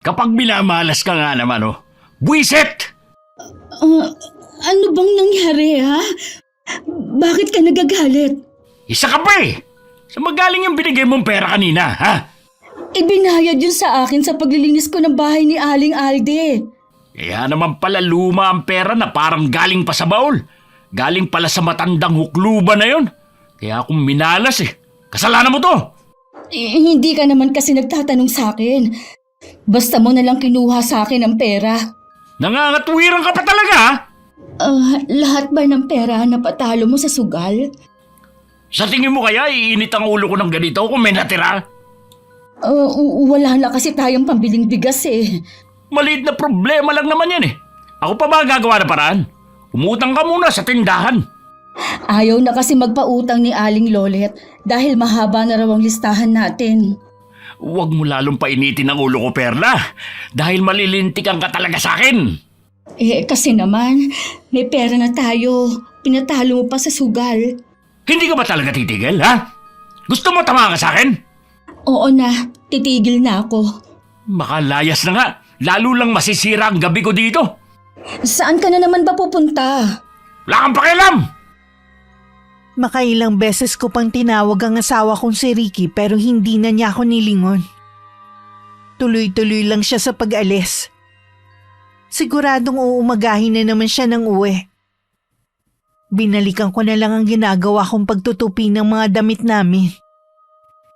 Kapag minamalas ka nga naman, oh. Buwisit! Ano bang nangyari, ha? Bakit ka nagagalit? Isa ka pa eh! Saan magaling yung binigay mong pera kanina, ha? Ibinayad yun sa akin sa paglilinis ko ng bahay ni Aling Alde. Kaya naman pala luma ang pera na parang galing pa sa baul. Galing pala sa matandang hukluba na yon. Kaya akong minalas eh. Kasalanan mo to! Hindi ka naman kasi nagtatanong sa akin. Basta mo nalang kinuha sa akin ang pera. Nangangatwiran ka pa talaga, ha? Lahat ba ng pera na patalo mo sa sugal? Sa tingin mo kaya iinit ang ulo ko ng ganito kung may natira? Wala na kasi tayong pambiling bigas eh. Maliit na problema lang naman yan eh. Ako pa ba gagawa ng paraan? Umutang ka muna sa tindahan. Ayaw na kasi magpautang ni Aling Lolet dahil mahaba na raw ang listahan natin. Huwag mo lalong painitin ang ulo ko, Perla. Dahil malilintikan ka talaga sa akin. Kasi naman, may pera na tayo. Pinatalo mo pa sa sugal. Hindi ka ba talaga titigil, ha? Gusto mo tama ka sa akin? Oo na, titigil na ako. Makalayas na nga. Lalo lang masisira ang gabi ko dito. Saan ka na naman ba pupunta? Wala kang pakialam! Makailang beses ko pang tinawag ang asawa kong si Ricky pero hindi na niya ako nilingon. Tuloy-tuloy lang siya sa pag-alis. Siguradong uumagahin na naman siya ng uwi. Binalikan ko na lang ang ginagawa kong pagtutupi ng mga damit namin.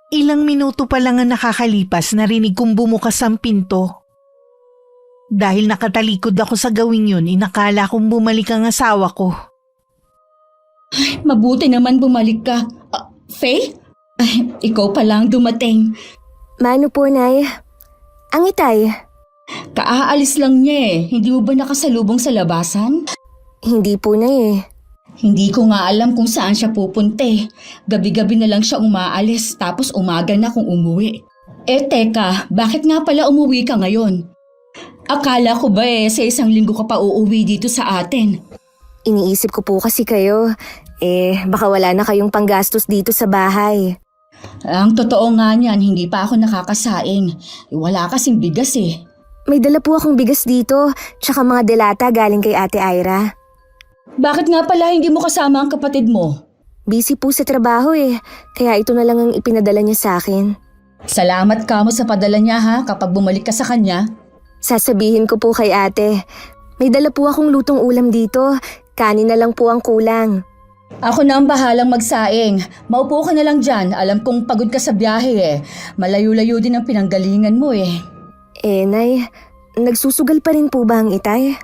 Ilang minuto pa lang ang nakakalipas narinig kong bumukas ang pinto. Dahil nakatalikod ako sa gawing yun, inakala kong bumalik ang asawa ko. Mabuti naman bumalik ka. Faye? Ikaw pa lang dumating. Mano po, Nay? Ang itay? Kaaalis lang niya eh. Hindi mo ba nakasalubong sa labasan? Hindi po, Nay eh. Hindi ko nga alam kung saan siya pupunte. Gabi-gabi na lang siya umaalis tapos umaga na kung umuwi. Teka, bakit nga pala umuwi ka ngayon? Akala ko ba sa isang linggo ka pa uuwi dito sa atin? Iniisip ko po kasi kayo. Baka wala na kayong panggastos dito sa bahay. Ang totoo nga niyan, hindi pa ako nakakasaing. Wala kasing bigas eh. May dala po akong bigas dito, tsaka mga delata galing kay Ate Ira. Bakit nga pala hindi mo kasama ang kapatid mo? Busy po sa trabaho kaya ito na lang ang ipinadala niya sa akin. Salamat ka mo sa padala niya ha kapag bumalik ka sa kanya. Sasabihin ko po kay ate. May dala po akong lutong ulam dito. Kanin na lang po ang kulang. Ako na ang bahalang magsaing. Maupo ka na lang dyan. Alam kong pagod ka sa biyahe Malayo-layo din ang pinanggalingan mo Nay, nagsusugal pa rin po ba ang itay?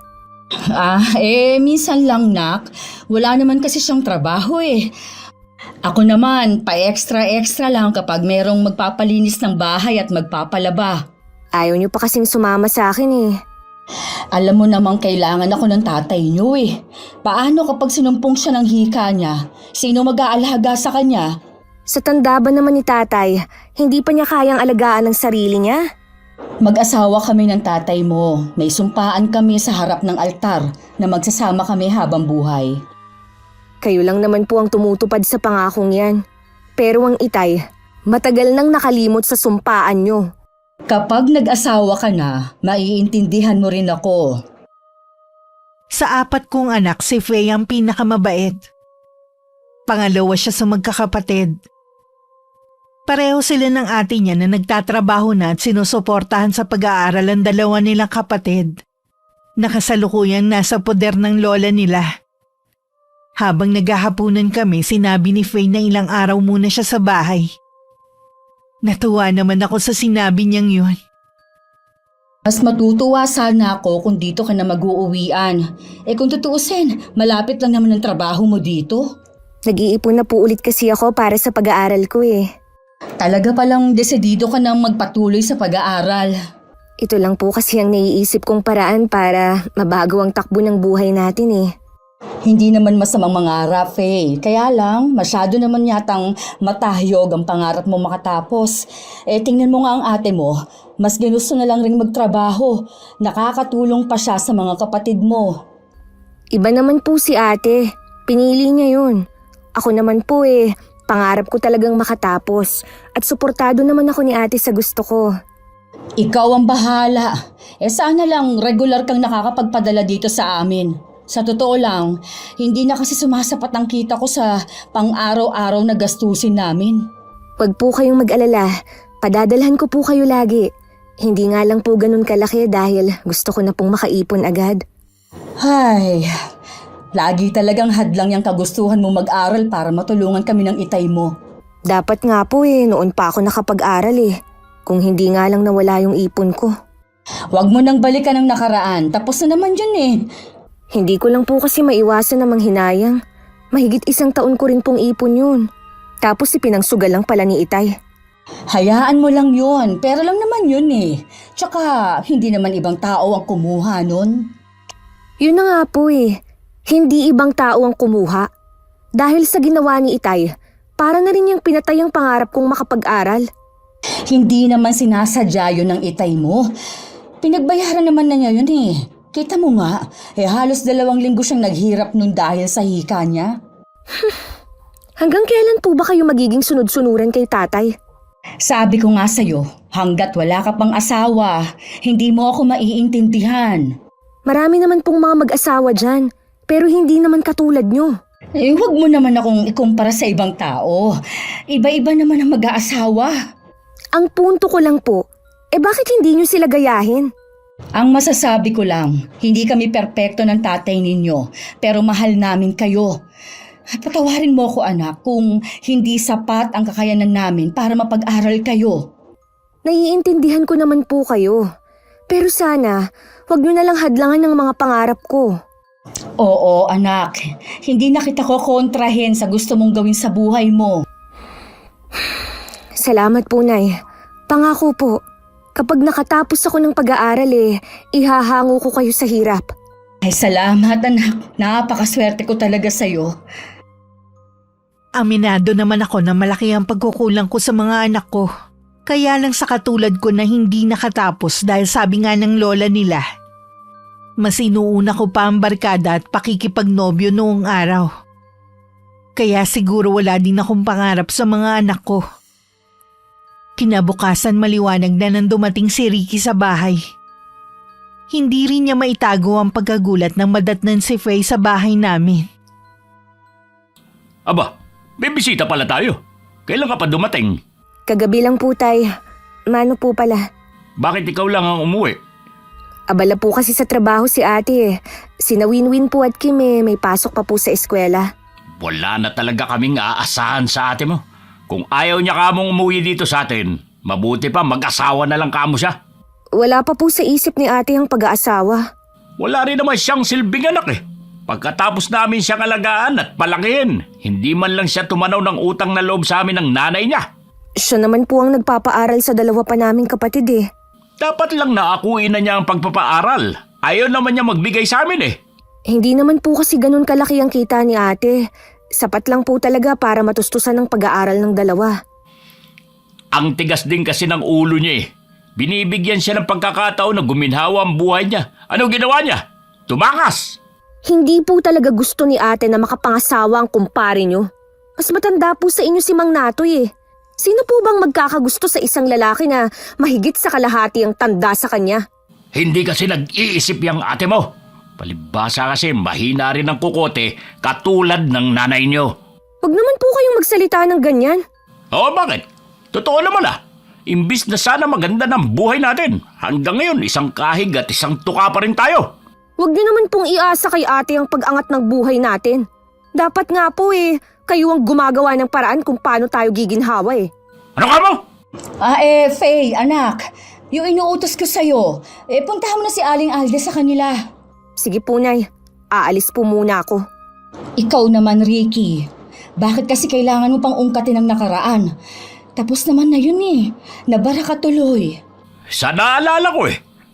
Minsan lang nak. Wala naman kasi siyang trabaho Ako naman, pa-extra-extra lang kapag merong magpapalinis ng bahay at magpapalaba. Ayaw niyo pa kasing sumama sa akin Alam mo namang kailangan ako ng tatay niyo Paano kapag sinumpong siya ng hika niya? Sino mag-aalaga sa kanya? Sa tanda ba naman ni tatay, hindi pa niya kayang alagaan ang sarili niya? Mag-asawa kami ng tatay mo. May sumpaan kami sa harap ng altar na magsasama kami habang buhay. Kayo lang naman po ang tumutupad sa pangakong yan. Pero ang itay, matagal nang nakalimot sa sumpaan niyo. Kapag nag-asawa ka na, maiintindihan mo rin ako. Sa 4 kong anak, si Faye ang pinakamabait. Pangalawa siya sa magkakapatid. Pareho sila ng ate niya na nagtatrabaho na at sinusuportahan sa pag-aaral ang dalawa nilang kapatid. Nakasalukuyang nasa poder ng lola nila. Habang naghahapunan kami, sinabi ni Faye na ilang araw muna siya sa bahay. Natuwa naman ako sa sinabi niyang yun. Mas matutuwa sana ako kung dito ka na mag-uuwian. Kung tutuusin, malapit lang naman ang trabaho mo dito. Nag-iipon na po ulit kasi ako para sa pag-aaral ko Talaga palang desidido ka nang magpatuloy sa pag-aaral. Ito lang po kasi ang naiisip kong paraan para mabago ang takbo ng buhay natin Hindi naman masamang mangarap Kaya lang, masyado naman yatang matahyog ang pangarap mo makatapos. Tingnan mo nga ang ate mo, mas ginusto na lang ring magtrabaho. Nakakatulong pa siya sa mga kapatid mo. Iba naman po si ate. Pinili niya yun. Ako naman po pangarap ko talagang makatapos. At suportado naman ako ni ate sa gusto ko. Ikaw ang bahala. Sana lang regular kang nakakapagpadala dito sa amin. Sa totoo lang, hindi na kasi sumasapat ang kita ko sa pang-araw-araw na gastusin namin. Huwag po kayong mag-alala. Padadalhan ko po kayo lagi. Hindi nga lang po ganun kalaki dahil gusto ko na pong makaipon agad. Ay, lagi talagang hadlang yung kagustuhan mo mag-aral para matulungan kami ng itay mo. Dapat nga po noon pa ako nakapag-aral Kung hindi nga lang nawala yung ipon ko. Huwag mo nang balikan ang nakaraan, tapos na naman yun Hindi ko lang po kasi maiwasan na manghinayang. Mahigit 1 taon ko rin pong ipon yun. Tapos ipinangsugal lang pala ni Itay. Hayaan mo lang yun, pero lang naman yun Tsaka, hindi naman ibang tao ang kumuha nun. Yun na nga po Hindi ibang tao ang kumuha. Dahil sa ginawa ni Itay, para na rin niyang pinatay ang pangarap kong makapag-aral. Hindi naman sinasadya yun ng itay mo. Pinagbayaran naman na niya yun Kita mo nga, halos 2 linggo siyang naghirap nun dahil sa hika niya. Hanggang kailan po ba kayo magiging sunod-sunuran kay tatay? Sabi ko nga sa'yo, hanggat wala ka pang asawa, hindi mo ako maiintindihan. Marami naman pong mga mag-asawa dyan, pero hindi naman katulad nyo. Huwag mo naman akong ikumpara sa ibang tao. Iba-iba naman ang mag-aasawa. Ang punto ko lang po, bakit hindi nyo sila gayahin? Ang masasabi ko lang, hindi kami perpekto ng tatay ninyo, pero mahal namin kayo. At patawarin mo ko anak kung hindi sapat ang kakayanan namin para mapag-aral kayo. Naiintindihan ko naman po kayo. Pero sana, wag nyo nalang hadlangan ng mga pangarap ko. Oo anak, hindi na kita ko kontrahin sa gusto mong gawin sa buhay mo. Salamat po, Nay. Pangako po, kapag nakatapos ako ng pag-aaral ihahango ko kayo sa hirap. Ay salamat anak, napakaswerte ko talaga sa'yo. Aminado naman ako na malaki ang pagkukulang ko sa mga anak ko. Kaya lang sa katulad ko na hindi nakatapos dahil sabi nga ng lola nila, mas inuuna ko pa ang barkada at pakikipagnobyo noong araw. Kaya siguro wala din akong pangarap sa mga anak ko. Kinabukasan maliwanag na nang dumating si Ricky sa bahay. Hindi rin niya maitago ang pagkagulat nang madatnan si Faye sa bahay namin. Aba, may bisita pala tayo. Kailan ka pa dumating? Kagabi lang po, Tay. Mano po pala? Bakit ikaw lang ang umuwi? Abala po kasi sa trabaho si ate Sina Winwin po at Kim may pasok pa po sa eskwela. Wala na talaga kaming aasahan sa ate mo. Kung ayaw niya kamong umuwi dito sa atin, mabuti pa mag-asawa na lang kamo siya. Wala pa po sa isip ni ate ang pag-aasawa. Wala rin naman siyang silbing anak Pagkatapos namin siyang alagaan at palakihin, hindi man lang siya tumanaw ng utang na loob sa amin ng nanay niya. Siya naman po ang nagpapaaral sa 2 pa naming kapatid Dapat lang naakuin na niya ang pagpapaaral. Ayaw naman niya magbigay sa amin Hindi naman po kasi ganun kalaki ang kita ni ate. Sapat lang po talaga para matustusan ang pag-aaral ng 2. Ang tigas din kasi ng ulo niya Binibigyan siya ng pagkakataon na guminhawa ang buhay niya. Ano ginawa niya? Tumakas! Hindi po talaga gusto ni ate na makapangasawa ang kumpare nyo. Mas matanda po sa inyo si Mang Natoy Sino po bang magkakagusto sa isang lalaki na mahigit sa kalahati ang tanda sa kanya? Hindi kasi nag-iisip yung ate mo. Palibhasa kasi mahina rin ang kukote katulad ng nanay niyo. Huwag naman po kayong magsalita ng ganyan. Oo, bakit? Totoo naman Imbis na sana maganda ng buhay natin, hanggang ngayon isang kahig at isang tuka pa rin tayo. Huwag niyo naman pong iasa kay ate ang pag-angat ng buhay natin. Dapat nga po kayo ang gumagawa ng paraan kung paano tayo giginhawa Ano ka mo? Faye, anak, yung inuutos ko sa'yo, puntahan mo na si Aling Alde sa kanila. Sige po, Nay. Aalis po muna ako. Ikaw naman, Ricky. Bakit kasi kailangan mo pang ungkatin ang nakaraan? Tapos naman na yun Nabara ka tuloy. Sa naalala ko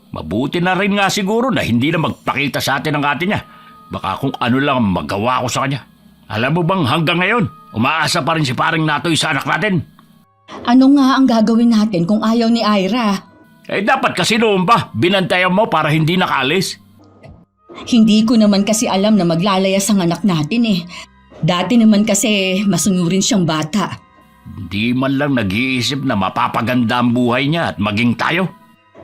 Mabuti na rin nga siguro na hindi na magpakita sa atin ang ate niya. Baka kung ano lang ang magawa ko sa kanya. Alam mo bang hanggang ngayon, umaasa pa rin si paring Natoy sa anak natin. Ano nga ang gagawin natin kung ayaw ni Ira? Dapat kasi noon pa, binantayan mo para hindi nakaalis. Hindi ko naman kasi alam na maglalayas ang anak natin Dati naman kasi masunurin siyang bata. Hindi man lang nag-iisip na mapapaganda ang buhay niya at maging tayo.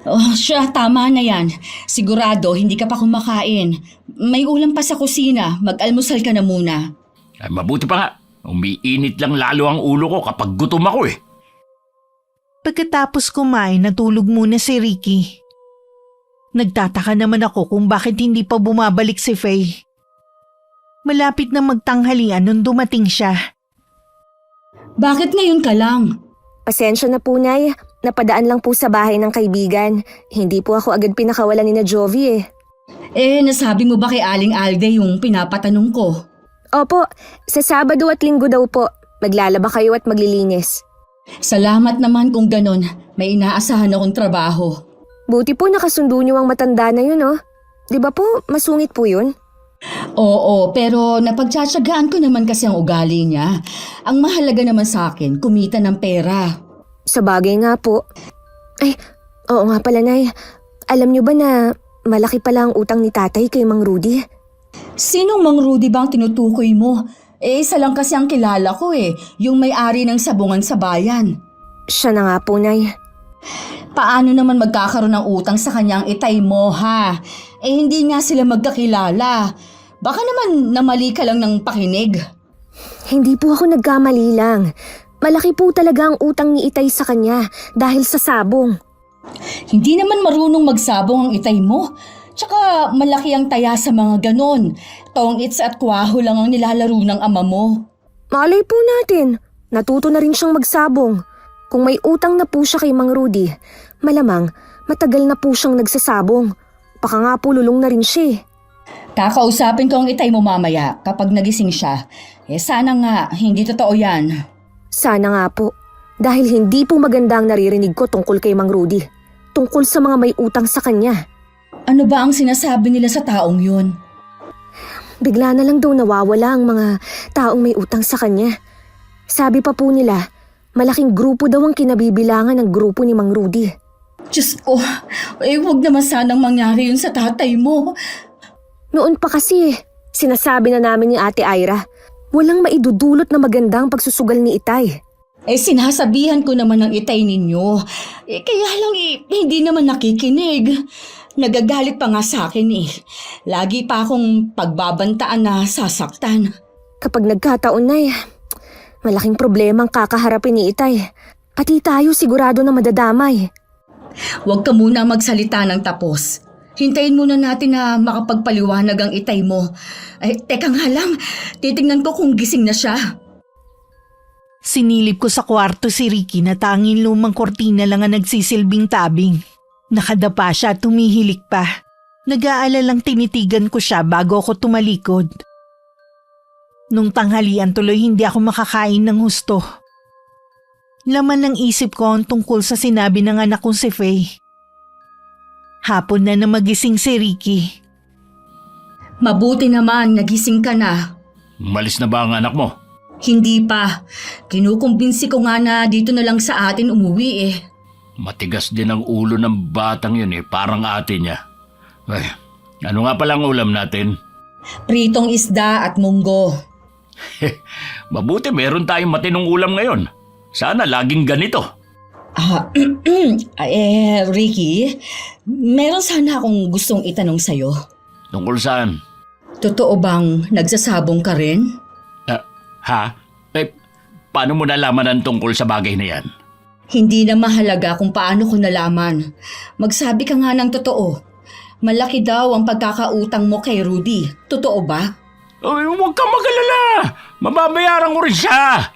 Oh, siya, tama na yan. Sigurado, hindi ka pa kumakain. May ulam pa sa kusina. Mag-almusal ka na muna. Ay, mabuti pa nga. Umiinit lang lalo ang ulo ko kapag gutom ako eh. Pagkatapos kumain, natulog muna si Ricky. Nagtataka naman ako kung bakit hindi pa bumabalik si Faye. Malapit na magtanghalian nung dumating siya. Bakit ngayon ka lang? Pasensya na po, Nay. Napadaan lang po sa bahay ng kaibigan. Hindi po ako agad pinakawalan ni na Jovi eh. Nasabi mo ba kay Aling Alde yung pinapatanong ko? Opo, sa Sabado at Linggo daw po. Maglalaba kayo at maglilinis. Salamat naman kung ganon. May inaasahan akong trabaho. Buti po nakasundo niyo ang matanda na yun, oh. Di ba po, masungit po yun? Oo, pero napagtsatsagaan ko naman kasi ang ugali niya. Ang mahalaga naman sa akin, kumita ng pera. Sa bagay nga po. Ay, oo nga pala, Nay. Alam niyo ba na malaki pala ang utang ni tatay kay Mang Rudy? Sinong Mang Rudy bang tinutukoy mo? Isa lang kasi ang kilala ko yung may-ari ng sabungan sa bayan. Siya na nga po, Nay. Paano naman magkakaroon ng utang sa kanyang itay mo, ha? Hindi nga sila magkakilala. Baka naman namali ka lang ng pakinig. Hindi po ako nagkamali lang. Malaki po talaga ang utang ni Itay sa kanya dahil sa sabong. Hindi naman marunong magsabong ang itay mo. Tsaka malaki ang taya sa mga ganon. Tongits at kwaho lang ang nilalaro ng ama mo. Malay po natin, natuto na rin siyang magsabong. Kung may utang na po siya kay Mang Rudy, malamang matagal na po siyang nagsasabong. Baka nga po lulong na rin siya eh. Kakausapin ko ang itay mo mamaya kapag nagising siya. Sana nga, hindi totoo yan. Sana nga po, dahil hindi po maganda ang naririnig ko tungkol kay Mang Rudy. Tungkol sa mga may utang sa kanya. Ano ba ang sinasabi nila sa taong yun? Bigla na lang daw nawawala ang mga taong may utang sa kanya. Sabi pa po nila, malaking grupo daw ang kinabibilangan ng grupo ni Mang Rudy. Diyos ko, huwag naman sanang mangyari yun sa tatay mo. Noon pa kasi, sinasabi na namin ni Ate Ira, walang maidudulot na magandang pagsusugal ni Itay. Sinasabihan ko naman ng itay ninyo. Kaya lang hindi naman nakikinig. Nagagalit pa nga sa akin Lagi pa akong pagbabantaan na sasaktan. Kapag nagkataon na malaking problema ang kakaharapin ni Itay. Pati tayo sigurado na madadamay. Huwag ka muna magsalita ng tapos. Hintayin muna natin na makapagpaliwanag ang itay mo. Teka nga lang, titingnan ko kung gising na siya. Sinilip ko sa kwarto si Ricky na tanging lumang kortina lang ang nagsisilbing tabing. Nakadapa siya at tumihilik pa. Nag-aalalang tinitigan ko siya bago ako tumalikod. Nung tanghalian tuloy hindi ako makakain ng husto. Laman ng isip ko ang tungkol sa sinabi ng anak kong si Faye. Hapon na magising si Ricky. Mabuti naman, nagising ka na. Umalis na ba ang anak mo? Hindi pa. Kinukumbinsi ko nga na dito na lang sa atin umuwi Matigas din ang ulo ng batang yun parang ate niya. Ay, ano nga palang ulam natin? Pritong isda at munggo. Mabuti meron tayong matinong ulam ngayon. Sana laging ganito. Ricky, meron sana akong gustong itanong sa'yo. Tungkol saan? Totoo bang nagsasabong ka rin? Ha? Paano mo nalaman ang tungkol sa bagay na yan? Hindi na mahalaga kung paano ko nalaman. Magsabi ka nga ng totoo. Malaki daw ang pagkakautang mo kay Rudy. Totoo ba? Ay, huwag kang mag-alala. Mababayaran ko rin siya.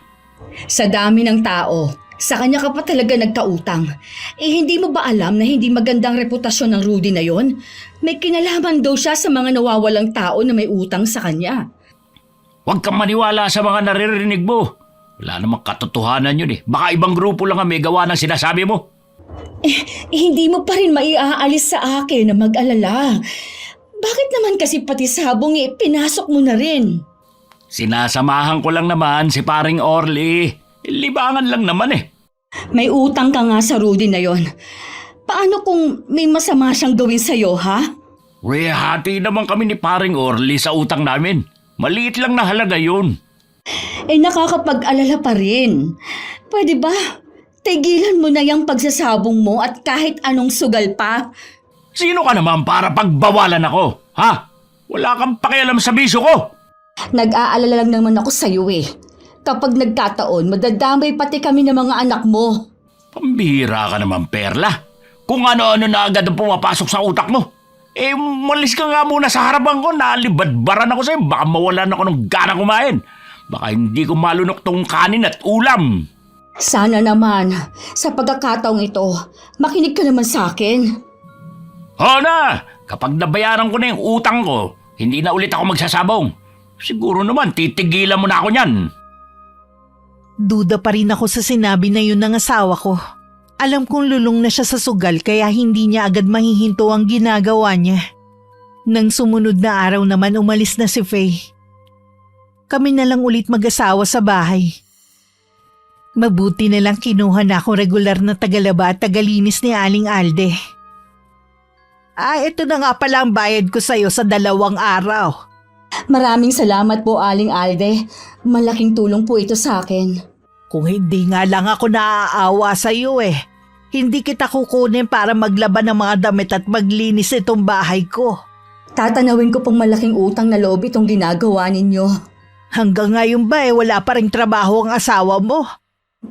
Sa dami ng tao, sa kanya ka pa talaga nagkautang. Hindi mo ba alam na hindi magandang reputasyon ng Rudy na yon? May kinalaman daw siya sa mga nawawalang tao na may utang sa kanya. Huwag kang maniwala sa mga naririnig mo. Wala namang katotohanan yun Baka ibang grupo lang ang may gawa ng sinasabi mo. Hindi mo pa rin maiaalis sa akin na mag-alala. Bakit naman kasi pati sabong pinasok mo na rin? Sinasamahan ko lang naman si paring Orly. Libangan lang naman May utang ka nga sa Rudy na yon. Paano kung may masama siyang gawin sa'yo, ha? Hati naman kami ni paring Orly sa utang namin. Maliit lang na halaga yun. Nakakapag-alala pa rin. Pwede ba? tigilan mo na yung pagsasabong mo at kahit anong sugal pa. Sino ka naman para pagbawalan ako? Ha? Wala kang pakialam sa bisyo ko. Nag-aalala lang naman ako sa'yo eh. Kapag nagkataon, madadamay pati kami ng mga anak mo. Pambihira ka naman, Perla. Kung ano-ano na agad ang pumapasok sa utak mo. Malis ka nga muna sa harapan ko. Nalibadbaran ako sa'yo. Baka mawalan ako ng gana kumain. Baka hindi ko malunok tong kanin at ulam. Sana naman, sa pagkakataong ito, makinig ka naman sa akin. Oo na! Kapag nabayaran ko na yung utang ko, hindi na ulit ako magsasabong. Siguro naman, titigilan mo na ako niyan. Duda pa rin ako sa sinabi na yun ng asawa ko. Alam kong lulong na siya sa sugal kaya hindi niya agad mahihinto ang ginagawa niya. Nang sumunod na araw naman umalis na si Faye. Kami na lang ulit mag-asawa sa bahay. Mabuti na lang kinuha na akong regular na tagalaba at tagalinis ni Aling Alde. Ito na nga pala ang bayad ko sa'yo sa 2 araw. Maraming salamat po, Aling Alde. Malaking tulong po ito sa akin. Kung hindi nga lang ako naaawa sa'yo hindi kita kukunin para maglaban ng mga damit at maglinis itong bahay ko. Tatanawin ko pong malaking utang na loob itong ginagawa ninyo. Hanggang ngayon ba wala pa ring trabaho ang asawa mo?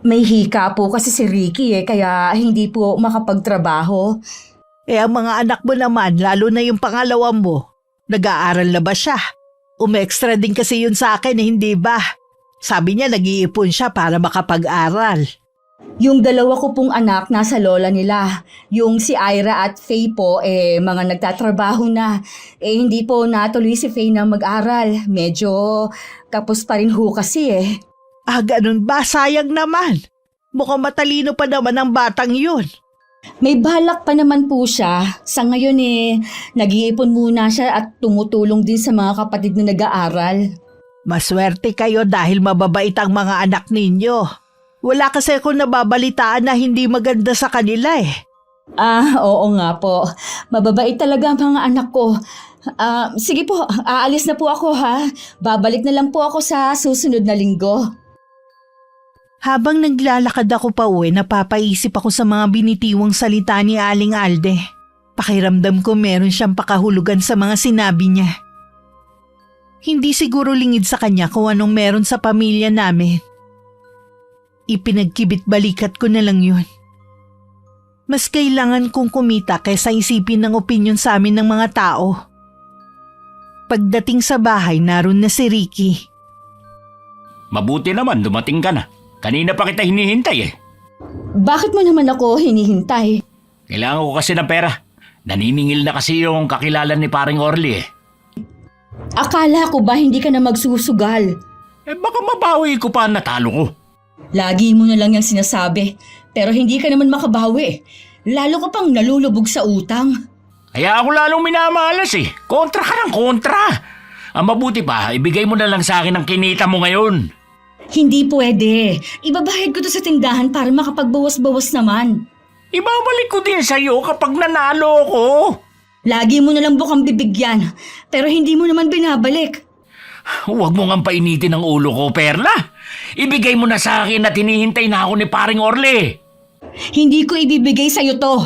May hika po kasi si Ricky kaya hindi po makapagtrabaho. Ang mga anak mo naman, lalo na yung pangalawa mo, nag-aaral na ba siya? Umextra din kasi yun sa akin hindi ba? Sabi niya nag-iipon siya para makapag-aral. Yung 2 ko pong anak nasa lola nila. Yung si Ira at Faye po, mga nagtatrabaho na. Hindi po natuloy si Faye na mag-aral. Medyo kapos pa rin ho kasi Ganun ba? Sayang naman. Mukhang matalino pa naman ang batang yun. May balak pa naman po siya. Sa ngayon nag-iipon muna siya at tumutulong din sa mga kapatid na nag-aaral. Maswerte kayo dahil mababait ang mga anak ninyo. Wala kasi akong nababalitaan na hindi maganda sa kanila Oo nga po. Mababait talaga ang mga anak ko. Sige po, aalis na po ako ha. Babalik na lang po ako sa susunod na linggo. Habang naglalakad ako pa uwi, napapaisip ako sa mga binitiwang salita ni Aling Alde. Pakiramdam ko meron siyang pakahulugan sa mga sinabi niya. Hindi siguro lingid sa kanya kung anong meron sa pamilya namin. Ipinagkibit balikat ko na lang yun. Mas kailangan kong kumita kaysa isipin ng opinyon sa amin ng mga tao. Pagdating sa bahay, naroon na si Ricky. Mabuti naman, dumating ka na. Kanina pa kita hinihintay Bakit mo naman ako hinihintay? Kailangan ko kasi ng pera. Naniningil na kasi yung kakilala ni paring Orly Akala ko ba hindi ka na magsusugal? Baka mabawi ko pa ang natalo ko. Lagi mo na lang yung sinasabi, pero hindi ka naman makabawi. Lalo ka pang nalulubog sa utang. Kaya ako lalong minamalas Kontra ka ng kontra. Ang mabuti pa, ibigay mo na lang sa akin ang kinita mo ngayon. Hindi pwede. Ibabayad ko to sa tindahan para makapagbawas-bawas naman. Ibabalik ko din sa'yo kapag nanalo ko. Lagi mo na lang bukang bibigyan, pero hindi mo naman binabalik. Huwag mo nga painitin ang ulo ko, Perla. Ibigay mo na sa akin at hinihintay na ako ni paring Orly. Hindi ko ibibigay sa'yo to.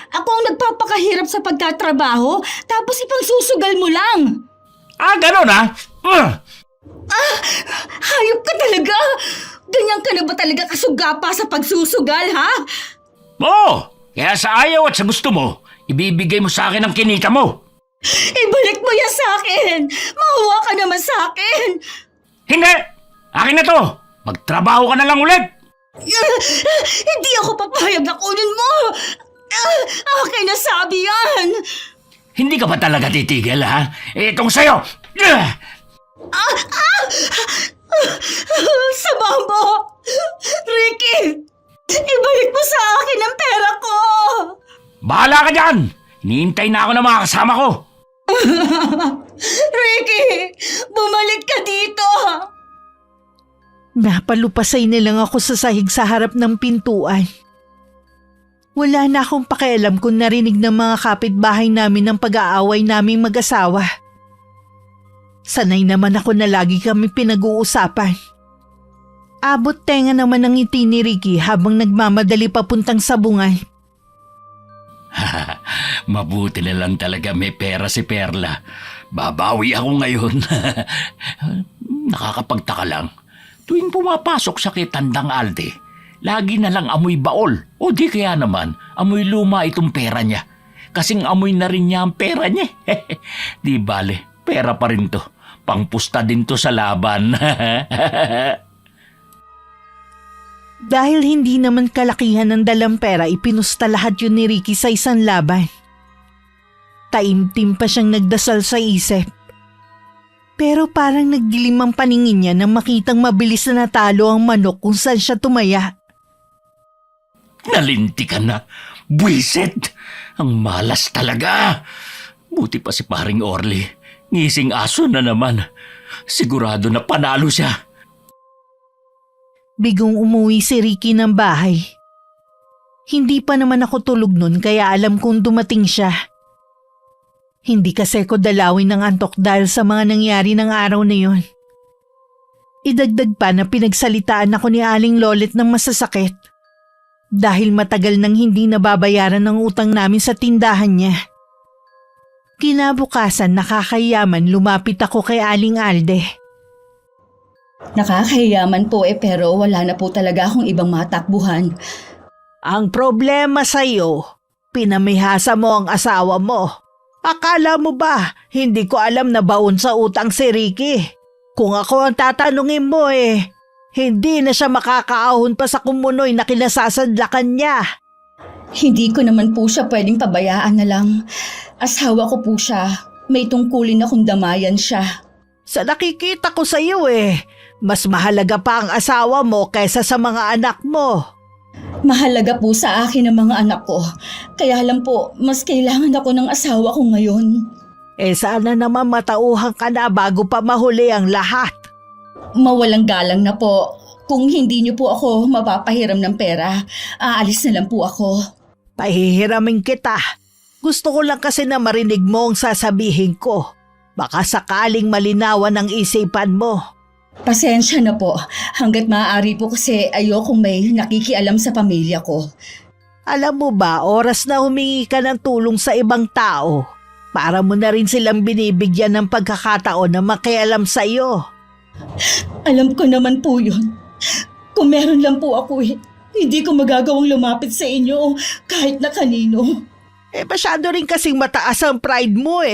Ako ang nagpapakahirap sa pagtatrabaho, tapos ipang susugal mo lang. Ganon Hayop ka talaga! Ganyan ka na ba talaga kasugapa sa pagsusugal, ha? Oo, kaya sa ayaw at sa gusto mo, ibibigay mo sa akin ang kinita mo. Ibalik mo yan sa akin! Mahuwa ka naman sa akin! Hindi! Akin na to! Magtrabaho ka na lang ulit! Hindi ako papayag na kunin mo! Akin na sabi yan! Hindi ka ba talaga titigil, ha? Itong sa'yo! Sama mo! Ricky! Ibalik mo sa akin ang pera ko! Bahala ka dyan! Hinihintay na ako ng mga kasama ko! Ricky! Bumalik ka dito! Napalupasay na lang ako sa sahig sa harap ng pintuan. Wala na akong pakialam kung narinig ng mga kapitbahay namin ng pag-aaway naming mag-asawa. Sanay naman ako na lagi kami pinag-uusapan. Abot tenga naman ang ngiti ni Ricky habang nagmamadali papuntang sabungan. Mabuti na lang talaga may pera si Perla. Babawi ako ngayon. Nakakapagtaka lang. Tuwing pumapasok sa kay Tandang Alde, lagi na lang amoy baol. O di kaya naman, amoy luma itong pera niya. Kasing amoy na rin niya ang pera niya. Di bale, pera pa rin to. Pangpusta din to sa laban. Dahil hindi naman kalakihan ng dalang pera, ipinusta lahat yun ni Ricky sa isang laban. Taimtim pa siyang nagdasal sa isip. Pero parang nagdilim ang paningin niya nang makitang mabilis na natalo ang manok kung saan siya tumaya. Nalinti ka na. Buisit! Ang malas talaga. Buti pa si paring Orly. Ngising aso na naman. Sigurado na panalo siya. Bigong umuwi si Ricky ng bahay. Hindi pa naman ako tulog nun kaya alam kong dumating siya. Hindi kasi ko dalawin ng antok dahil sa mga nangyari ng araw na yon. Idagdag pa na pinagsalitaan ako ni Aling Lolet ng masasakit. Dahil matagal nang hindi nababayaran ng utang namin sa tindahan niya. Kinabukasan nakakayaman lumapit ako kay Aling Alde. Nakakahiyaman po pero wala na po talaga akong ibang matakbuhan. Ang problema sa'yo, pinamihasa mo ang asawa mo. Akala mo ba, hindi ko alam na baon sa utang si Ricky? Kung ako ang tatanungin mo hindi na siya makakaahon pa sa kumunoy na kinasasadlakan niya. Hindi ko naman po siya pwedeng pabayaan na lang. Asawa ko po siya. May tungkulin akong damayan siya. Sa nakikita ko sa iyo mas mahalaga pa ang asawa mo kaysa sa mga anak mo. Mahalaga po sa akin ang mga anak ko. Kaya lang po, mas kailangan ako ng asawa ko ngayon. Sana naman matauhan ka na bago pa mahuli ang lahat. Mawalang galang na po. Kung hindi niyo po ako mapapahiram ng pera, aalis na lang po ako. Pahihiramin kita. Gusto ko lang kasi na marinig mo ang sasabihin ko. Baka sakaling malinawan ang isipan mo. Pasensya na po. Hanggat maaari po kasi ayokong may nakikialam sa pamilya ko. Alam mo ba, oras na humingi ka ng tulong sa ibang tao. Para mo na rin silang binibigyan ng pagkakataon na makialam sa iyo. Alam ko naman po yun. Kung meron lang po ako hindi ko magagawang lumapit sa inyo kahit na kanino. Masyado rin kasing mataas ang pride mo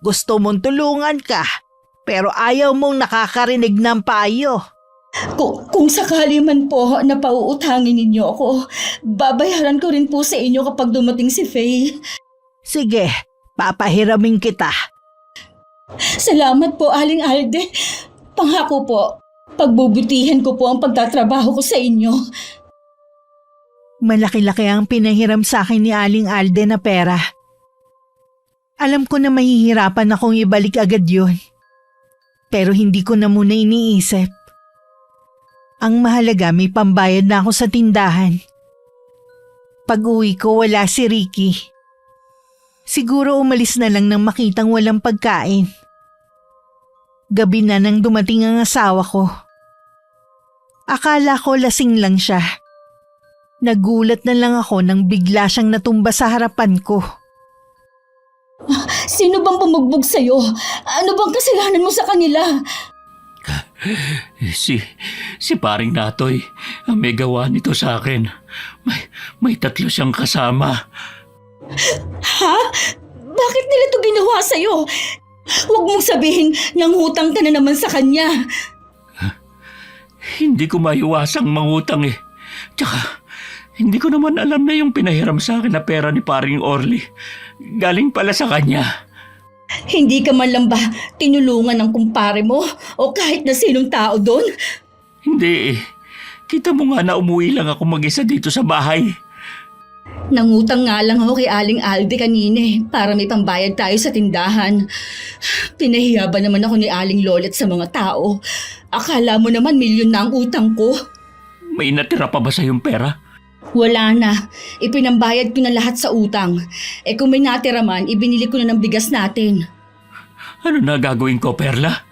Gusto mong tulungan ka. Pero ayaw mong nakakarinig ng payo. Kung sakali man po na pauutangin ninyo ako, babayaran ko rin po sa inyo kapag dumating si Faye. Sige, papahiramin kita. Salamat po, Aling Alde. Pangako po, pagbubutihan ko po ang pagtatrabaho ko sa inyo. Malaki-laki ang pinahiram sa akin ni Aling Alde na pera. Alam ko na mahihirapan akong ibalik agad yun. Pero hindi ko na muna iniisip. Ang mahalaga may pambayad na ako sa tindahan. Pag-uwi ko wala si Ricky. Siguro umalis na lang nang makitang walang pagkain. Gabi na nang dumating ang asawa ko. Akala ko lasing lang siya. Nagulat na lang ako nang bigla siyang natumba sa harapan ko. Sino bang bumugbog sa'yo? Ano bang kasalanan mo sa kanila? Si paring Natoy, ang may gawa nito sa akin. May 3 siyang kasama. Ha? Bakit nila ito ginawa sa'yo? Huwag mong sabihin nangutang ka na naman sa kanya. Hindi ko maiwasang mangutang Tsaka, hindi ko naman alam na yung pinahiram sa akin na pera ni paring Orly. Galing pala sa kanya. Hindi ka man lang ba tinulungan ng kumpare mo o kahit na sinong tao doon? Hindi Kita mo nga na umuwi lang ako mag-isa dito sa bahay. Nangutang nga lang ako kay Aling Alde kanina para may pambayad tayo sa tindahan. Pinahiya ba naman ako ni Aling Lolet sa mga tao? Akala mo naman milyon na ang utang ko. May natira pa ba sa yung pera? Wala na. Ipinambayad ko na lahat sa utang. Kung may natira man, ibinili ko na ng bigas natin. Ano na gagawin ko, Perla?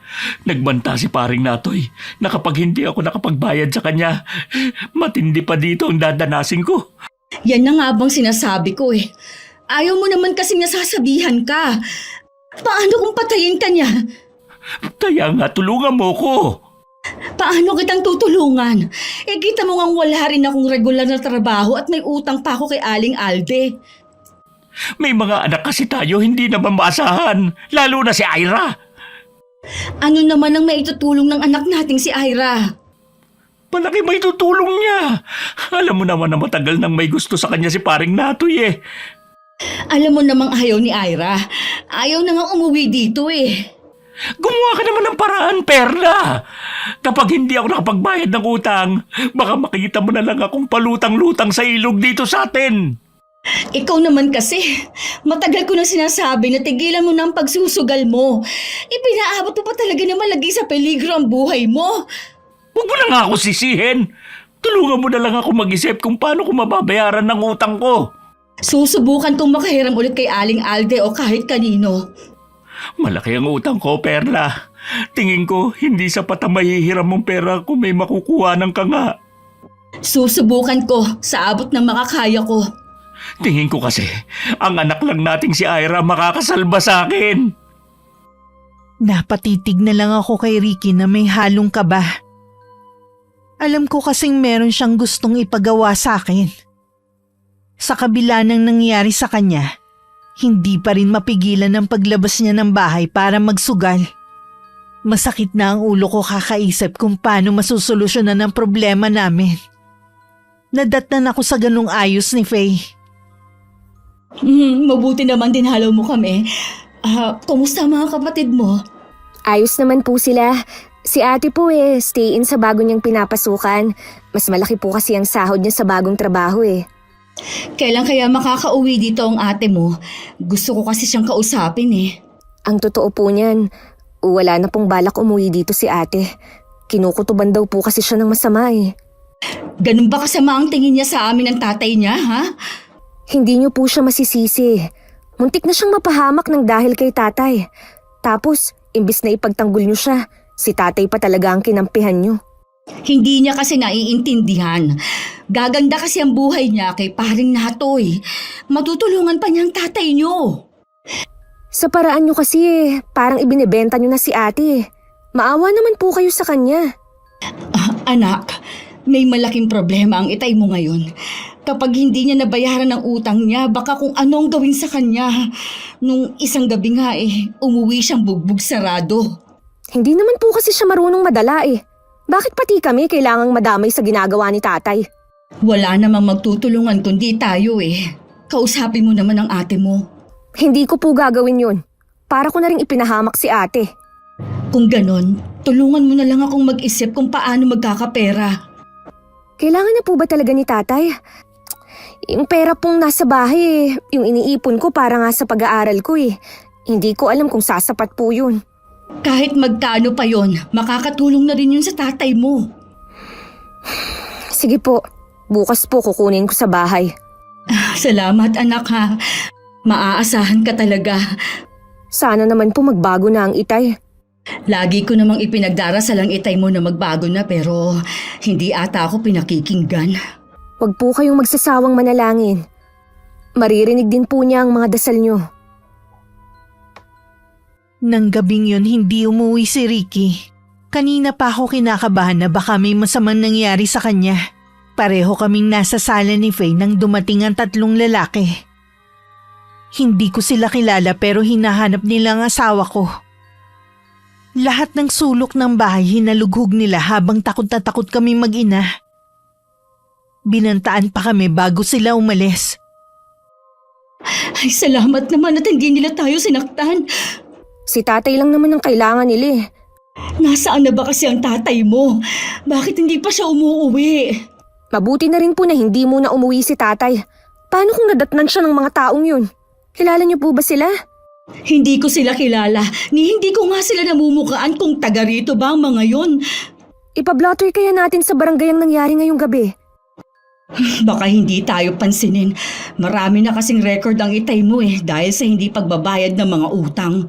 Nagbanta si paring Natoy na kapag hindi ako nakapagbayad sa kanya, matindi pa dito ang dadanasin ko. Yan na nga bang sinasabi ko eh. Ayaw mo naman kasing nasasabihan ka. Paano kung patayin ka niya? Kaya nga tulungan mo ko. Paano kitang tutulungan? Kita mo ngang wala rin akong regular na trabaho at may utang pa ako kay Aling Alde. May mga anak kasi tayo hindi naman maasahan, lalo na si Ira. Ano naman ang maitutulong ng anak nating si Ira? Malaki may tutulong niya. Alam mo naman na matagal nang may gusto sa kanya si paring Natoy eh. Alam mo namang ayaw ni Ira. Ayaw na nga umuwi dito eh. Gumawa ka naman ng paraan, Perla. Kapag hindi ako nakapagbayad ng utang, baka makita mo na lang akong palutang-lutang sa ilog dito sa atin. Ikaw naman kasi, matagal ko na sinasabi na tigilan mo na ang pagsusugal mo. Ipinaabot mo pa talaga na malagay sa peligro ang buhay mo. Huwag mo na nga ako sisihin. Tulungan mo na lang ako mag-isip kung paano ko mababayaran ng utang ko. Susubukan kong makahiram ulit kay Aling Alde o kahit kanino. Malaki ang utang ko, Perla. Tingin ko, hindi sapat ang mahihiram mong pera kung may makukuha ng kanga. Susubukan ko sa abot ng makakaya ko. Tingin ko kasi, ang anak lang nating si Ira makakasalba sa akin. Napatitig na lang ako kay Ricky na may halong kaba. Alam ko kasing meron siyang gustong ipagawa sa akin. Sa kabila ng nangyari sa kanya, hindi pa rin mapigilan ang paglabas niya ng bahay para magsugal. Masakit na ang ulo ko kakaisip kung paano masusolusyonan ang problema namin. Nadatnan ako sa ganung ayos ni Faye. Mabuti naman din halaw mo kami. Kumusta ang mga kapatid mo? Ayos naman po sila. Si ate po stay in sa bago niyang pinapasukan. Mas malaki po kasi ang sahod niya sa bagong trabaho Kailan kaya makakauwi dito ang ate mo? Gusto ko kasi siyang kausapin Ang totoo po niyan, wala na pong balak umuwi dito si ate. Kinukutuban daw po kasi siya ng masama Ganun ba kasama ang tingin niya sa amin ng tatay niya, ha? Hindi niyo po siya masisisi. Muntik na siyang mapahamak ng dahil kay tatay. Tapos, imbis na ipagtanggol niyo siya, si tatay pa talaga ang kinampihan niyo. Hindi niya kasi naiintindihan. Gaganda kasi ang buhay niya kay paring Natoy. Matutulungan pa niya ang tatay niyo. Sa paraan niyo kasi parang ibinebenta niyo na si ate. Maawa naman po kayo sa kanya. Anak, may malaking problema ang itay mo ngayon. Kapag hindi niya nabayaran ang utang niya, baka kung anong gawin sa kanya. Nung isang gabi nga umuwi siyang bugbog sarado. Hindi naman po kasi siya marunong madala Bakit pati kami kailangang madamay sa ginagawa ni tatay? Wala namang magtutulungan kundi tayo Kausapin mo naman ang ate mo. Hindi ko po gagawin yun. Para ko na rin ipinahamak si ate. Kung ganon, tulungan mo na lang akong mag-isip kung paano magkakapera. Kailangan na po ba talaga ni tatay? Yung pera pong nasa bahay yung iniipon ko para nga sa pag-aaral ko Hindi ko alam kung sasapat po yun. Kahit magkano pa yon, makakatulong na rin yun sa tatay mo. Sige po, bukas po kukunin ko sa bahay. Salamat anak ha. Maaasahan ka talaga. Sana naman po magbago na ang itay. Lagi ko namang ipinagdarasal ang itay mo na magbago na pero hindi ata ako pinakikinggan. Huwag po kayong magsasawang manalangin. Maririnig din po niya ang mga dasal niyo. Nang gabing yun, hindi umuwi si Ricky. Kanina pa ako kinakabahan na baka may masamang nangyari sa kanya. Pareho kaming nasa sala ni Faye nang dumating ang 3 lalaki. Hindi ko sila kilala pero hinahanap nila ang asawa ko. Lahat ng sulok ng bahay hinalughog nila habang takot na takot kami mag-ina. Binantaan pa kami bago sila umalis. Ay salamat naman at hindi nila tayo sinaktan. Si tatay lang naman ang kailangan nila Nasaan na ba kasi ang tatay mo? Bakit hindi pa siya umuwi? Mabuti na rin po na hindi muna umuwi si tatay. Paano kung nadatnan siya ng mga taong yun? Kilala niyo po ba sila? Hindi ko sila kilala, ni hindi ko nga sila namumukaan kung taga rito ba ang mga yon. Ipablotter kaya natin sa barangay ang nangyari ngayong gabi. Baka hindi tayo pansinin. Marami na kasing record ang itay mo dahil sa hindi pagbabayad ng mga utang.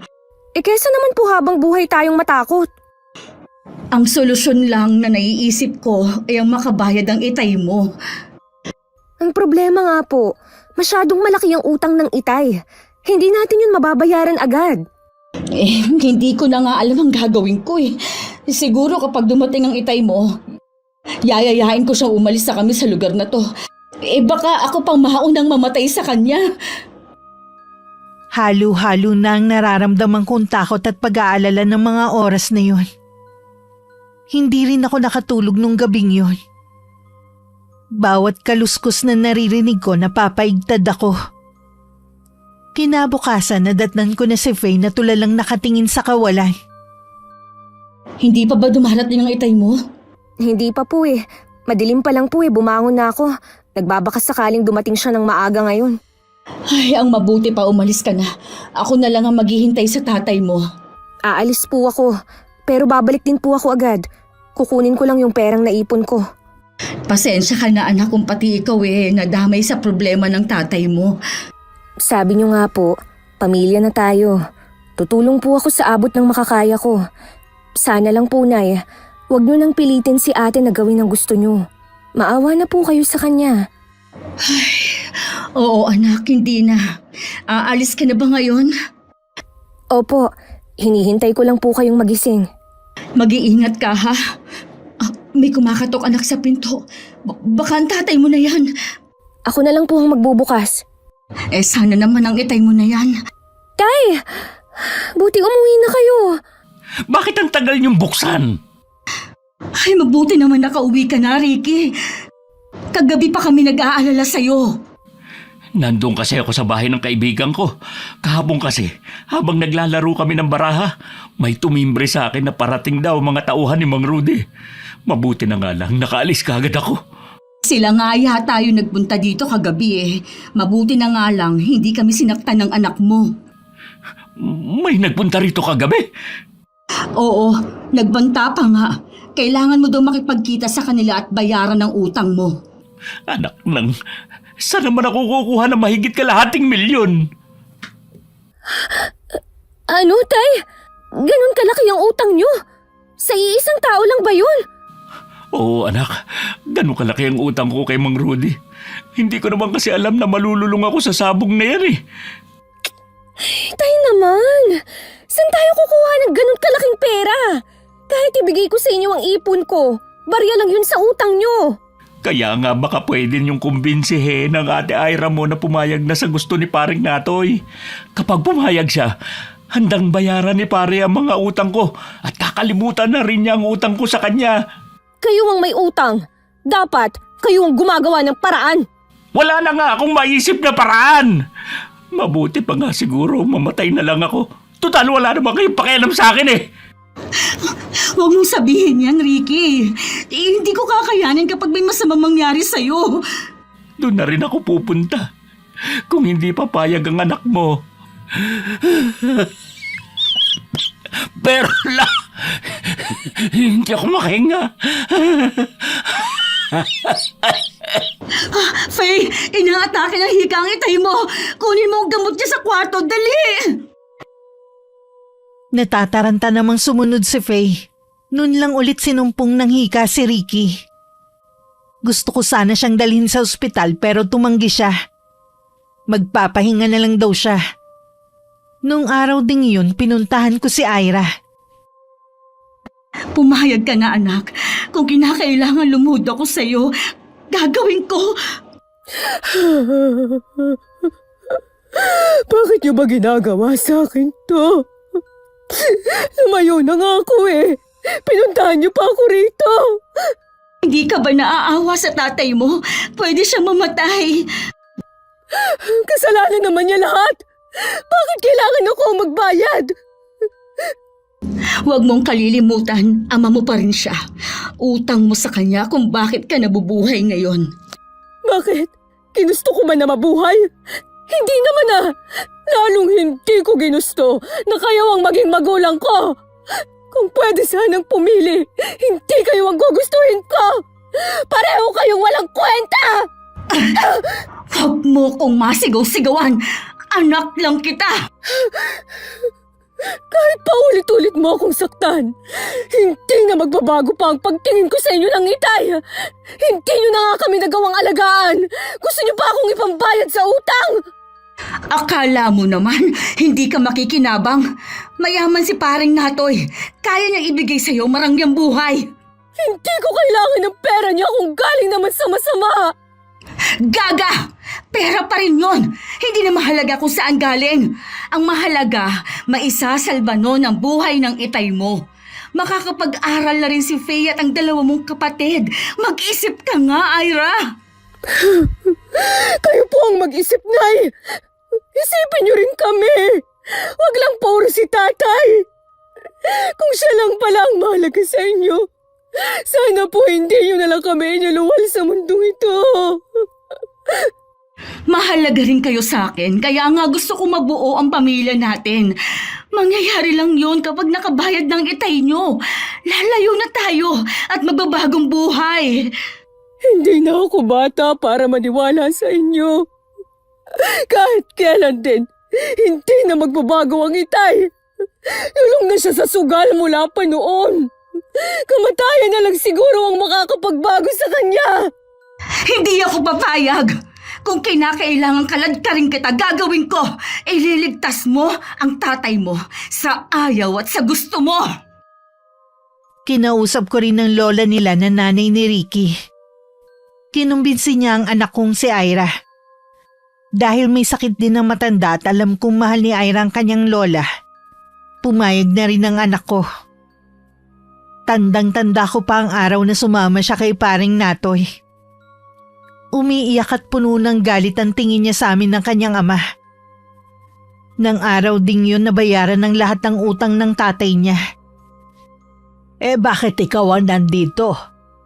kesa naman po habang buhay tayong matakot. Ang solusyon lang na naiisip ko ay ang makabayad ang itay mo. Ang problema nga po, masyadong malaki ang utang ng itay. Hindi natin yun mababayaran agad. Hindi ko na nga alam ang gagawin ko eh. Siguro kapag dumating ang itay mo, yayayain ko siyang umalis sa kami sa lugar na to. Baka ako pang maunang mamatay sa kanya. Halo-halo na ang nararamdaman kong takot at pag-aalala ng mga oras na yun. Hindi rin ako nakatulog nung gabing yun. Bawat kaluskos na naririnig ko, napapaigtad ako. Kinabukasan, nadatnan ko na si Faye na tulalang nakatingin sa kawalan. Hindi pa ba dumarating ang itay mo? Hindi pa po eh. Madilim pa lang po eh, bumangon na ako. Nagbabakas sakaling dumating siya ng maaga ngayon. Ay, ang mabuti pa umalis ka na. Ako na lang ang maghihintay sa tatay mo. Aalis po ako, pero babalik din po ako agad. Kukunin ko lang yung perang naipon ko. Pasensya ka na anak kung pati ikaw nadamay sa problema ng tatay mo. Sabi niyo nga po, pamilya na tayo. Tutulong po ako sa abot ng makakaya ko. Sana lang po, Nay, huwag niyo nang pilitin si ate na gawin ang gusto niyo. Maawa na po kayo sa kanya. Oo anak, hindi na. Aalis ka na ba ngayon? Opo, hinihintay ko lang po kayong magising. Mag-iingat ka ha. May kumakatok anak sa pinto. Baka ang tatay mo na yan. Ako na lang po ang magbubukas. Sana naman ang itay mo na yan. Tay! Buti umuwi na kayo. Bakit ang tagal niyong buksan? Ay, mabuti naman nakauwi ka na, Ricky. Kagabi pa kami nag-aalala sa'yo. Nandun kasi ako sa bahay ng kaibigan ko. Kahapon kasi, habang naglalaro kami ng baraha, may tumimbre sa akin na parating daw mga tauhan ni Mang Rudy. Mabuti na nga lang, nakaalis kagad ako. Sila nga yata yung nagpunta dito kagabi. Mabuti na nga lang, hindi kami sinaktan ng anak mo. May nagpunta rito kagabi. Oo, nagbanta pa nga. Kailangan mo daw makipagkita sa kanila at bayaran ng utang mo. Anak nang, saan naman ako kukuha ng mahigit kalahating milyon? Ano, Tay? Ganun kalaki ang utang niyo? Sa iisang tao lang ba yun? Oo anak, ganun kalaki ang utang ko kay Mang Rudy. Hindi ko naman kasi alam na malululong ako sa sabong na yan eh. Tay naman, saan tayo kukuha ng ganun kalaking pera? Kahit ibigay ko sa inyo ang ipon ko, barya lang yun sa utang nyo. Kaya nga baka pwede niyong kumbinsihin ng ate Ira mo na pumayag na sa gusto ni paring Natoy. Kapag pumayag siya, handang bayaran ni pare ang mga utang ko at kakalimutan na rin niya ang utang ko sa kanya. Kayo ang may utang. Dapat kayo ang gumagawa ng paraan. Wala na nga akong maisip na paraan. Mabuti pa nga siguro mamatay na lang ako. Total wala naman kayong pakialam sa akin eh. Huwag mong sabihin yan, Ricky. Hindi ko kakayanin kapag may masamang mangyari sa'yo. Doon na rin ako pupunta. Kung hindi papayag ang anak mo. Pero hindi ako makahinga. Faye, inaatake ng hika ang itay mo. Kunin mo ang gamot niya sa kwarto, dali! Natataranta namang sumunod si Faye. Noon lang ulit sinumpong ng hika si Ricky. Gusto ko sana siyang dalhin sa ospital pero tumanggi siya. Magpapahinga na lang daw siya. Noong araw ding yun, pinuntahan ko si Ira. Pumayag ka na, anak. Kung kinakailangan lumuhod ako sa'yo, gagawin ko. Bakit niyo ba ginagawa sa akin to? Lumayo na nga ako eh. Pinuntahan niyo pa ako rito. Hindi ka ba naaawa sa tatay mo? Pwede siyang mamatay. Kasalanan naman niya lahat. Bakit kailangan ako magbayad? Huwag mong kalilimutan, ama mo pa rin siya. Utang mo sa kanya kung bakit ka nabubuhay ngayon. Bakit? Ginusto ko man na mabuhay? Hindi naman ah. Lalong hindi ko ginusto na kayo ang maging magulang ko. Kung pwede sanang pumili, hindi kayo ang gugustuhin ko. Pareho kayong walang kwenta. Huwag mo kong masigaw-sigawan. Anak lang kita. Kahit paulit-ulit mo akong saktan. Hindi na magbabago pa ang pagtingin ko sa inyo ng Itay. Hindi nyo na nga kami nagawang alagaan. Gusto nyo pa akong ipambayad sa utang? Akala mo naman, hindi ka makikinabang. Mayaman si paring Natoy. Kaya niyang ibigay sa'yo marangyang buhay. Hindi ko kailangan ng pera niya kung galing naman sa masama. Gaga! Pera pa rin yon. Hindi na mahalaga kung saan galing. Ang mahalaga, maisasalba nun ang buhay ng itay mo. Makakapag-aral na rin si Faye at ang dalawa mong kapatid. Mag-isip ka nga, Ira! Kayo po ang mag-isip, Nay. Isipin niyo rin kami. Wag lang puro si tatay. Kung siya lang pala ang mahalaga sa inyo, sana po hindi niyo na lang kami inuluwal sa mundong ito. Mahalaga rin kayo sa akin, kaya nga gusto ko mabuo ang pamilya natin. Mangyayari lang yon kapag nakabayad ng itay nyo. Lalayo na tayo at magbabagong buhay. Hindi na ako bata para maniwala sa inyo. Kahit kailan din, hindi na magbabago ang itay. Lulong na siya sa sugal mula pa noon. Kamatayan na lang siguro ang makakapagbago sa kanya. Hindi ako papayag. Kung kinakailangan kaladkarin kita, gagawin ko. Ililigtas mo ang tatay mo sa ayaw at sa gusto mo. Kinausap ko rin ng lola nila na nanay ni Ricky. Kinumbinsi niya ang anak kong si Ira. Dahil may sakit din ng matanda at alam kong mahal ni Ira ang kanyang lola, pumayag na rin ang anak ko. Tandang-tanda ko pa ang araw na sumama siya kay paring Natoy. Umiiyak at puno ng galit ang tingin niya sa amin ng kanyang ama. Nang araw ding yun nabayaran ng lahat ng utang ng tatay niya. Bakit ikaw ang nandito?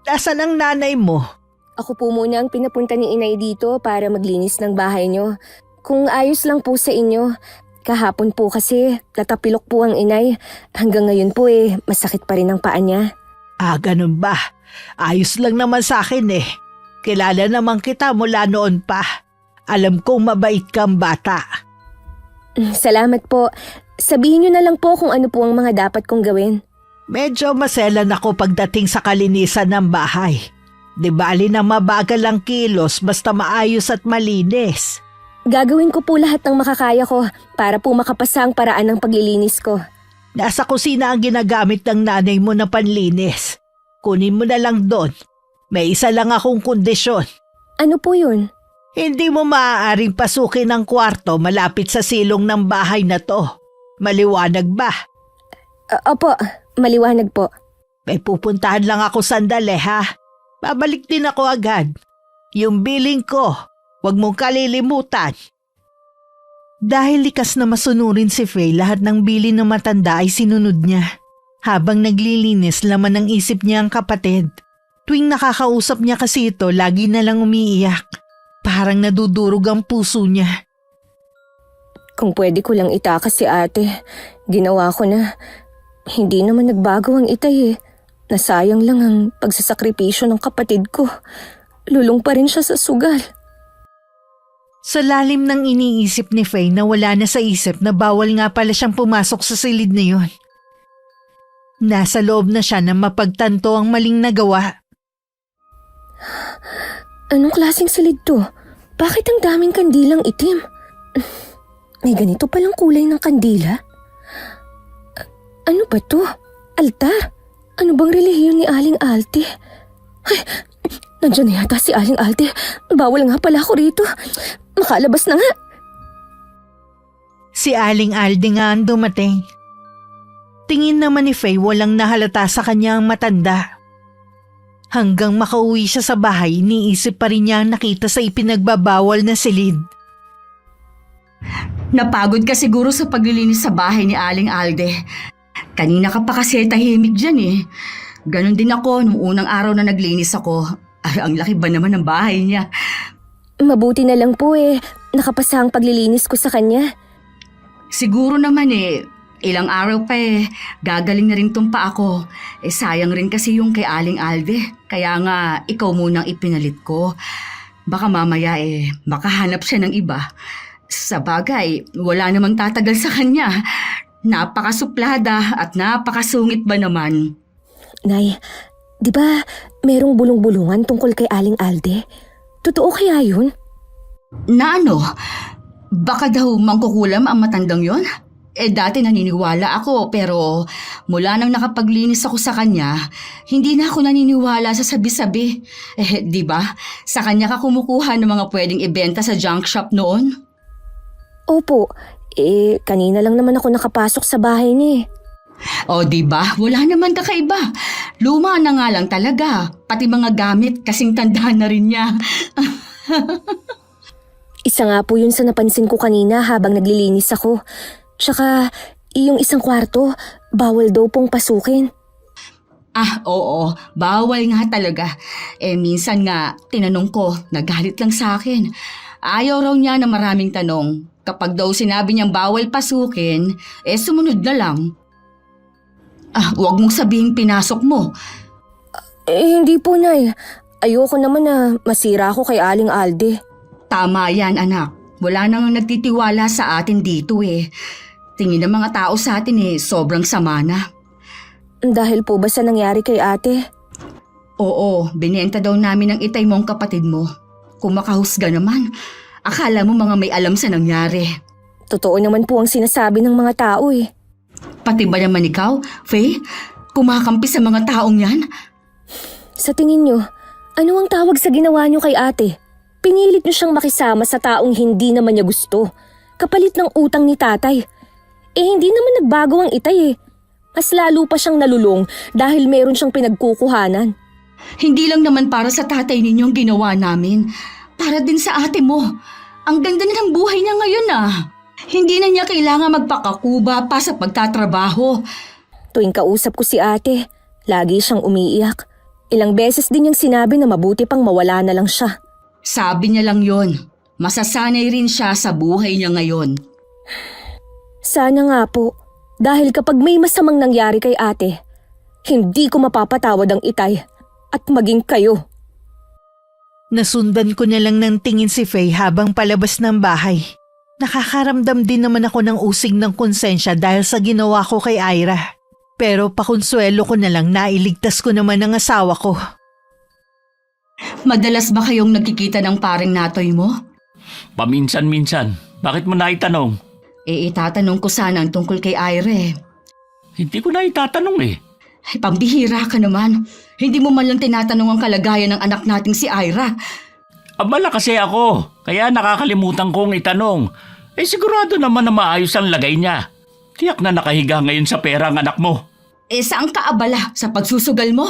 Nasaan ang nanay mo? Ako po muna ang pinapunta ni inay dito para maglinis ng bahay nyo. Kung ayos lang po sa inyo, kahapon po kasi natapilok po ang inay. Hanggang ngayon po masakit pa rin ang paa niya. Ganun ba? Ayos lang naman sa akin eh. Kilala naman kita mula noon pa. Alam kong mabait kang bata. Salamat po. Sabihin nyo na lang po kung ano po ang mga dapat kong gawin. Medyo maselan ako pagdating sa kalinisan ng bahay. Di bali na mabagal ang kilos basta maayos at malinis. Gagawin ko po lahat ng makakaya ko para po makapasa ang paraan ng paglilinis ko. Nasa kusina ang ginagamit ng nanay mo na panlinis. Kunin mo na lang doon. May isa lang akong kondisyon. Ano po yun? Hindi mo maaaring pasukin ang kwarto malapit sa silong ng bahay na to. Maliwanag ba? Opo, maliwanag po. May pupuntahan lang ako sandali ha. Babalik din ako agad. Yung billing ko, huwag mong kalilimutan. Dahil likas na masunurin si Faye, lahat ng bilin ng matanda ay sinunod niya. Habang naglilinis, laman ng isip niya ang kapatid. Tuwing nakakausap niya kasi ito, lagi na lang umiiyak. Parang nadudurog ang puso niya. Kung pwede ko lang itakas si ate, ginawa ko na. Hindi naman nagbago ang itay Nasayang lang ang pagsasakripisyo ng kapatid ko. Lulong pa rin siya sa sugal. Sa lalim ng iniisip ni Faye na wala na sa isip na bawal nga pala siyang pumasok sa silid na yun. Nasa loob na siya na mapagtanto ang maling nagawa. Anong klaseng silid to? Bakit ang daming kandilang itim? May ganito palang kulay ng kandila? Ano ba to? Altar? Ano bang relihiyon ni Aling Alte? Ay, nandiyan na yata si Aling Alte. Bawal nga pala ako rito. Makalabas na nga. Si Aling Alde nga ang dumating. Tingin naman ni Faye walang nahalata sa kanya ang matanda. Hanggang makauwi siya sa bahay, iniisip pa rin niya ang nakita sa ipinagbabawal na silid. Napagod ka siguro sa paglilinis sa bahay ni Aling Alde. Kanina ka pa kasi tahimik dyan eh. Ganon din ako nung unang araw na naglinis ako. Ay, ang laki ba naman ng bahay niya? Mabuti na lang po nakapasa ang paglilinis ko sa kanya. Siguro naman ilang araw pa gagaling na rin tong pa ako. Sayang rin kasi yung kay Aling Alde. Kaya nga, ikaw munang ipinalit ko. Baka mamaya makahanap siya ng iba. Sa bagay, wala namang tatagal sa kanya. Napakasuplada at napakasungit ba naman? Nay, di ba merong bulong-bulungan tungkol kay Aling Alde? Totoo kaya yun? Na ano? Baka daw mangkukulam ang matandang yon? Dati naniniwala ako pero mula nang nakapaglinis ako sa kanya, hindi na ako naniniwala sa sabi-sabi. Di ba? Sa kanya ka kumukuha ng mga pwedeng ibenta sa junk shop noon? Opo, kanina lang naman ako nakapasok sa bahay niya. O di ba? Wala naman kakaiba. Luma na nga lang talaga. Pati mga gamit kasing tandaan na rin niya. Isa nga po yun sa napansin ko kanina habang naglilinis ako. Tsaka, yung isang kwarto, bawal daw pong pasukin. Oo, bawal nga talaga. Minsan nga, tinanong ko, nagalit lang sa akin. Ayaw raw niya na maraming tanong. Kapag daw sinabi niyang bawal pasukin, sumunod na lang. Huwag mong sabihing pinasok mo. Hindi po, Nay. Ayoko naman na masira ako kay Aling Alde. Tama yan, anak. Wala nang nagtitiwala sa atin dito Tingin ng mga tao sa atin sobrang sama na. Dahil po ba sa nangyari kay ate? Oo, binenta daw namin ang itay mong kapatid mo. Kung makahusga naman, akala mo mga may alam sa nangyari. Totoo naman po ang sinasabi ng mga tao Pati ba naman ikaw, Faye? Kumakampi sa mga taong yan? Sa tingin nyo, ano ang tawag sa ginawa nyo kay ate? Pinilit nyo siyang makisama sa taong hindi naman niya gusto. Kapalit ng utang ni tatay. Hindi naman nagbago ang itay Mas lalo pa siyang nalulong dahil meron siyang pinagkukuhanan. Hindi lang naman para sa tatay ninyong ginawa namin. Para din sa ate mo. Ang ganda na ng buhay niya ngayon Hindi na niya kailangan magpakakuba pa sa pagtatrabaho. Tuwing kausap ko si ate, lagi siyang umiiyak. Ilang beses din niyang sinabi na mabuti pang mawala na lang siya. Sabi niya lang yon. Masasanay rin siya sa buhay niya ngayon. Sana nga po, dahil kapag may masamang nangyari kay ate, hindi ko mapapatawad ang itay at maging kayo. Nasundan ko na lang ng tingin si Faye habang palabas ng bahay. Nakakaramdam din naman ako ng usig ng konsensya dahil sa ginawa ko kay Ira. Pero pakonsuelo ko na lang na iligtas ko naman ang asawa ko. Madalas ba kayong nagkikita ng paring natoy mo? Paminsan-minsan. Bakit mo naitanong? Itatanong ko sana ang tungkol kay Ira Hindi ko na itatanong Ay, pambihira ka naman. Hindi mo man lang tinatanong ang kalagayan ng anak nating si Ira. Abala kasi ako, kaya nakakalimutan kong itanong. Sigurado naman na maayos ang lagay niya. Tiyak na nakahiga ngayon sa pera ang anak mo. Saan ka abala? Sa pagsusugal mo?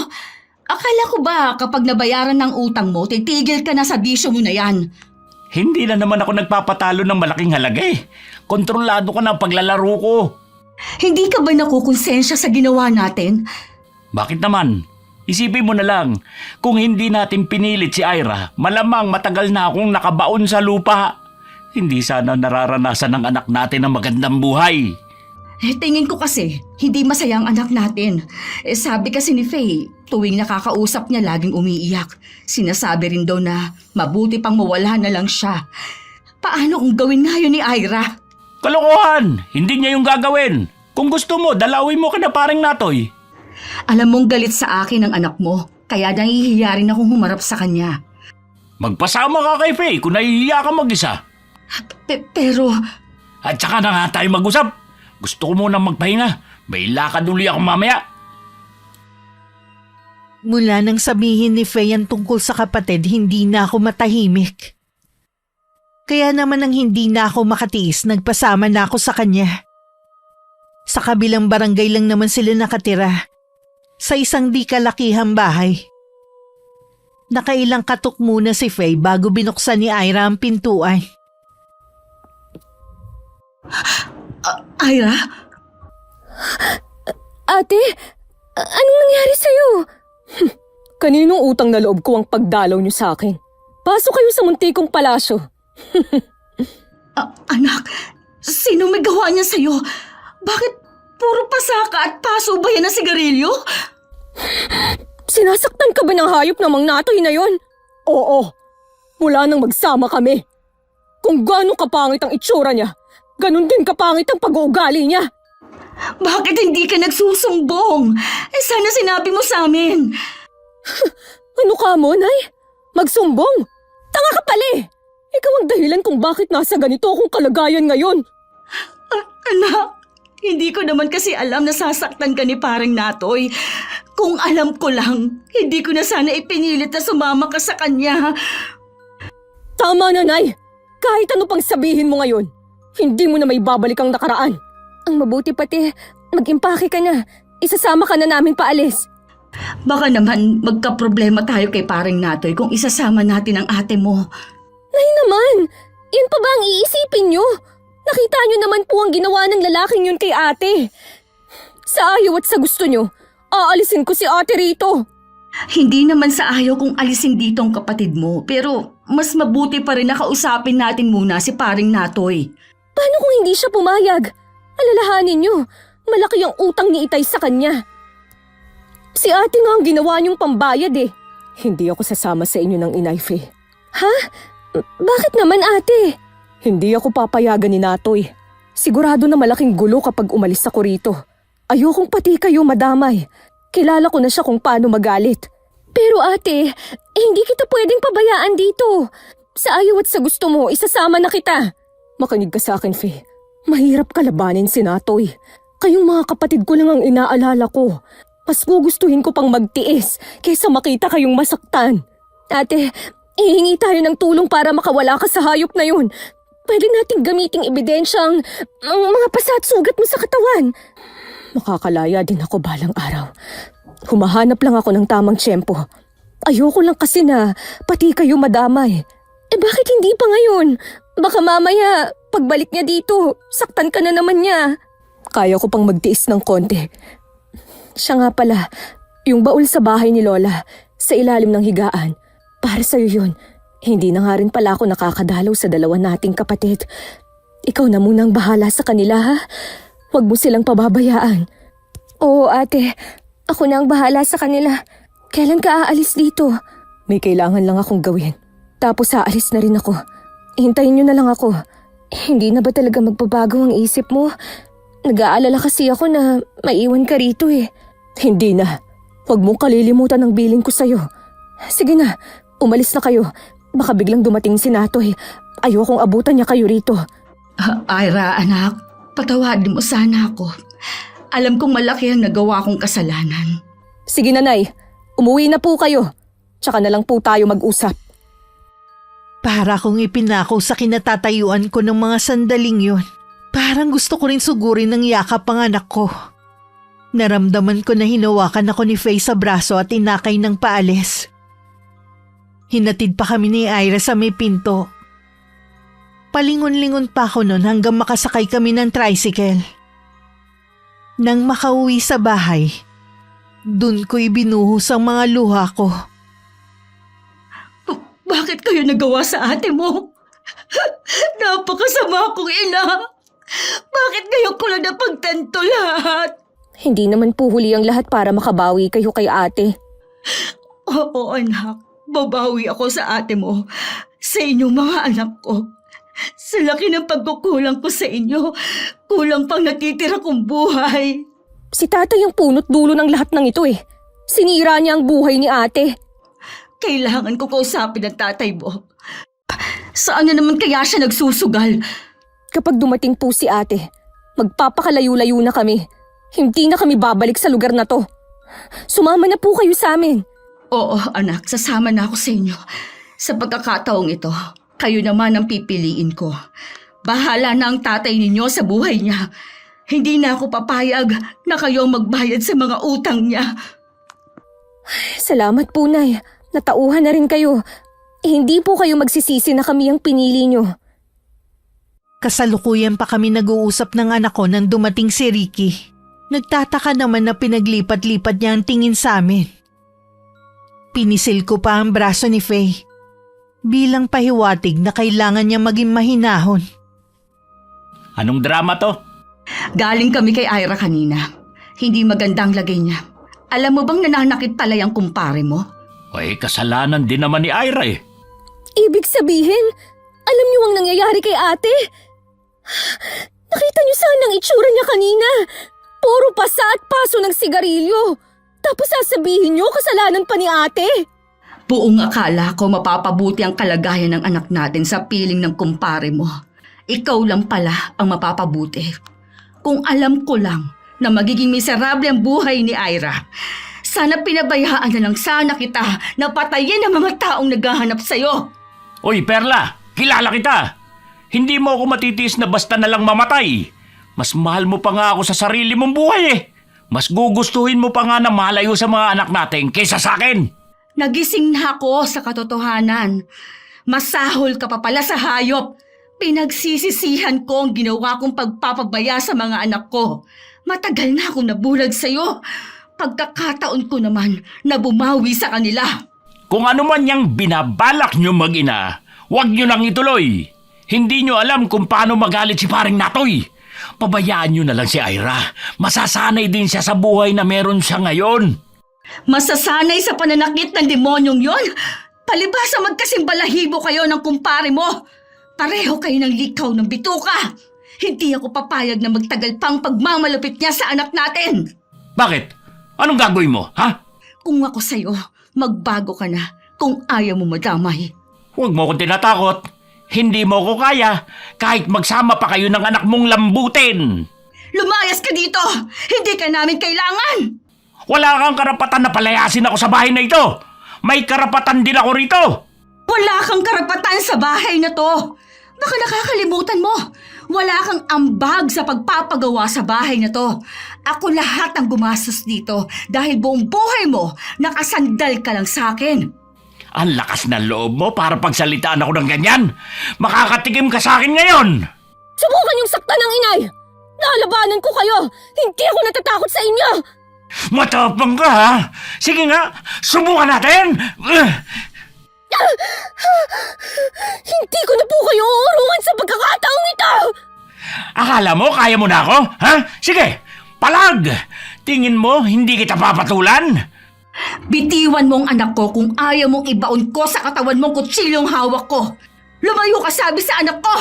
Akala ko ba kapag nabayaran ng utang mo, titigil ka na sa bisyo mo na yan? Hindi na naman ako nagpapatalo ng malaking halaga Kontrolado ko na ang paglalaro ko. Hindi ka ba nakukonsensya sa ginawa natin? Bakit naman? Isipin mo na lang, kung hindi natin pinilit si Ira, malamang matagal na akong nakabaon sa lupa. Hindi sana nararanasan ng anak natin ang magandang buhay. Tingin ko kasi, hindi masaya ang anak natin. Sabi kasi ni Faye, tuwing nakakausap niya laging umiiyak. Sinasabi rin daw na mabuti pang mawala na lang siya. Paano kung gawin nga yun ni Ira? Kalokohan! Hindi niya yung gagawin. Kung gusto mo, dalawin mo ka na paring natoy. Alam mong galit sa akin ang anak mo, kaya nahihiya rin akong humarap sa kanya. Magpasama ka kay Faye kung nahihiya ka mag-isa. Pero... At saka na nga tayo mag-usap. Gusto ko munang magpahinga. May lakad uli ako mamaya. Mula nang sabihin ni Faye ang tungkol sa kapatid, hindi na ako matahimik. Kaya naman nang hindi na ako makatiis, nagpasama na ako sa kanya. Sa kabilang barangay lang naman sila nakatira. Sa isang di kalakihang bahay. Nakailang katok muna si Faye bago binuksan ni Ira ang pintuan. Ira? Ate, anong nangyari sa'yo? Kaninong utang na loob ko ang pagdalaw niyo sa akin? Pasok kayo sa muntikong palasyo. Anak, sino may gawa niya sa'yo? Bakit puro pasaka at paso ba yan ng sigarilyo? Sinasaktan ka ba ng hayop na mangnatoy na yon? Oo, mula nang magsama kami. Kung gaano kapangit ang itsura niya, ganun din kapangit ang pag-uugali niya. Bakit hindi ka nagsusumbong? Sana sinabi mo sa amin. Ano ka mo, Nay? Magsumbong? Tanga ka pala eh! Ikaw ang dahilan kung bakit nasa ganito akong kalagayan ngayon. Anak, hindi ko naman kasi alam na sasaktan ka ni Paring Natoy. Kung alam ko lang, hindi ko na sana ipinilit na sumama ka sa kanya. Tama na, Nay! Kahit ano pang sabihin mo ngayon, hindi mo na may babalik ang nakaraan. Ang mabuti pati, mag-impake ka na. Isasama ka na namin paalis. Baka naman magka-problema tayo kay Paring Natoy kung isasama natin ang ate mo. Nay naman! Yun pa ba ang iisipin nyo? Nakita nyo naman po ang ginawa ng lalaking yun kay ate. Sa ayaw at sa gusto nyo, aalisin ko si ate rito. Hindi naman sa ayaw kong alisin dito ang kapatid mo, pero mas mabuti pa rin na kausapin natin muna si Paring Natoy. Paano kung hindi siya pumayag? Alalahanin nyo, malaki ang utang ni Itay sa kanya. Si ate nga ang ginawa niyong pambayad eh. Hindi ako sasama sa inyo ng Inay Faye. Ha? Bakit naman ate? Hindi ako papayagan ni Natoy. Sigurado na malaking gulo kapag umalis ako rito. Ayokong pati kayo madamay. Kilala ko na siya kung paano magalit. Pero ate, hindi kita pwedeng pabayaan dito. Sa ayaw at sa gusto mo, isasama na kita. Makinig ka sa akin, Faye. Mahirap kalabanin si Natoy. Kayong mga kapatid ko lang ang inaalala ko. Mas gugustuhin ko pang magtiis kaysa makita kayong masaktan. Ate, ihingi tayo ng tulong para makawala ka sa hayop na yun. Pwede nating gamiting ebidensyang ang mga pasa at sugat mo sa katawan. Makakalaya din ako balang araw. Humahanap lang ako ng tamang tiyempo. Ayoko lang kasi na pati kayo madamay. Bakit hindi pa ngayon? Baka mamaya, pagbalik niya dito, saktan ka na naman niya. Kaya ko pang magtiis ng konti. Siya nga pala, yung baul sa bahay ni Lola, sa ilalim ng higaan. Para sa'yo yun. Hindi na nga rin pala ako nakakadalaw sa dalawa nating kapatid. Ikaw na munang bahala sa kanila, ha? Huwag mo silang pababayaan. Oo, ate. Ako na ang bahala sa kanila. Kailan ka aalis dito? May kailangan lang akong gawin. Tapos aalis na rin ako. Hintayin niyo na lang ako. Hindi na ba talaga magbabago ang isip mo? Nag-aalala kasi ako na maiwan ka rito eh. Hindi na. Huwag mong kalilimutan ang bilin ko sa'yo. Sige na, umalis na kayo. Baka biglang dumating si Natoy. Ayokong abutan niya kayo rito. Ira, anak, patawadin mo sana ako. Alam kong malaki ang nagawa kong kasalanan. Sige nanay, umuwi na po kayo. Tsaka na lang po tayo mag-usap. Para kong ipinako sa kinatatayuan ko ng mga sandaling yun. Parang gusto ko rin sugurin ng yakap ang anak ko. Naramdaman ko na hinawakan ako ni Faye sa braso at inakay ng paalis. Hinatid pa kami ni Ira sa may pinto. Palingon-lingon pa ako nun hanggang makasakay kami ng tricycle. Nang makauwi sa bahay, dun ko'y binuhos ang mga luha ko. Bakit kayo nagawa sa ate mo? Napakasama kong ina. Bakit ngayon ko lang napagtanto lahat? Hindi naman po huli ang lahat para makabawi kayo kay ate. Oo anak, babawi ako sa ate mo, sa inyong mga anak ko. Sa laki ng pagkukulang ko sa inyo, kulang pang natitira kong buhay. Si tatay ang punot dulo ng lahat ng ito eh. Sinira niya ang buhay ni ate. Kailangan ko kausapin ang tatay mo. Saan na naman kaya siya nagsusugal? Kapag dumating po si ate, magpapakalayo-layo na kami. Hindi na kami babalik sa lugar na to. Sumama na po kayo sa amin. Oo anak, sasama na ako sa inyo. Sa pagkakataong ito, kayo naman ang pipiliin ko. Bahala na ang tatay ninyo sa buhay niya. Hindi na ako papayag na kayo ang magbayad sa mga utang niya. Salamat po, Nay. Natauhan na rin kayo. Hindi po kayo magsisisi na kami ang pinili nyo. Kasalukuyan pa kami nag-uusap ng anak ko nang dumating si Ricky. Nagtataka naman na pinaglipat-lipat niya ang tingin sa amin. Pinisil ko pa ang braso ni Faye. Bilang pahiwatig na kailangan niya maging mahinahon. Anong drama to? Galing kami kay Ira kanina. Hindi magandang lagay niya. Alam mo bang nananakit pala yung kumpare mo? Kasalanan din naman ni Ira eh. Ibig sabihin, alam niyo ang nangyayari kay ate? Nakita niyo sana ang itsura niya kanina. Puro pasa at paso ng sigarilyo. Tapos sasabihin niyo kasalanan pa ni ate. Buong akala ko mapapabuti ang kalagayan ng anak natin sa piling ng kumpare mo. Ikaw lang pala ang mapapabuti. Kung alam ko lang na magiging miserable ang buhay ni Ira, sana pinabayaan na lang sana kita na patayin ang mga taong naghahanap sa'yo. Oy, Perla, kilala kita. Hindi mo ako matitiis na basta na lang mamatay. Mas mahal mo pa nga ako sa sarili mong buhay eh. Mas gugustuhin mo pa nga na malayo sa mga anak natin kaysa sa akin. Nagising na ako sa katotohanan. Masahol ka pa pala sa hayop. Pinagsisisihan ko ang ginawa kong pagpapabaya sa mga anak ko. Matagal na akong nabulag sa'yo. Pagkakataon ko naman na bumawi sa kanila. Kung ano man yang binabalak nyo mag-ina, huwag nyo nang ituloy. Hindi nyo alam kung paano magalit si paring Natoy. Pabayaan nyo na lang si Ira. Masasanay din siya sa buhay na meron siya ngayon. Masasanay sa pananakit ng demonyong yon? Palibhasa magkasimbalahibo kayo ng kumpare mo. Pareho kayo ng likaw ng bituka. Hindi ako papayag na magtagal pang pagmamalupit niya sa anak natin. Bakit? Anong gagawin mo, ha? Kung ako sa'yo, magbago ka na kung ayaw mo madamay. Huwag mo akong tinatakot. Hindi mo ko kaya kahit magsama pa kayo ng anak mong lambutin. Lumayas ka dito! Hindi ka namin kailangan! Wala kang karapatan na palayasin ako sa bahay na ito. May karapatan din ako rito. Wala kang karapatan sa bahay na to. Baka nakakalimutan mo. Wala kang ambag sa pagpapagawa sa bahay na to. Ako lahat ang gumastos dito dahil buong buhay mo nakasandal ka lang sa akin. Ang lakas ng loob mo para pagsalitaan ako ng ganyan. Makakatikim ka sa akin ngayon. Subukan yung saktan ng inay. Nalabanan ko kayo. Hindi ako natatakot sa inyo. Matapang ka, ha? Sige nga, subukan natin. Hindi ko na po kayo uurungan sa pagkakataong ito. Akala mo kaya mo na ako, ha? Sige, palag. Tingin mo hindi kita papatulan? Bitiwan mo ang anak ko kung ayaw mong ibaon ko sa katawan mong kutsilyong hawak ko. Lumayo ka sabi sa anak ko.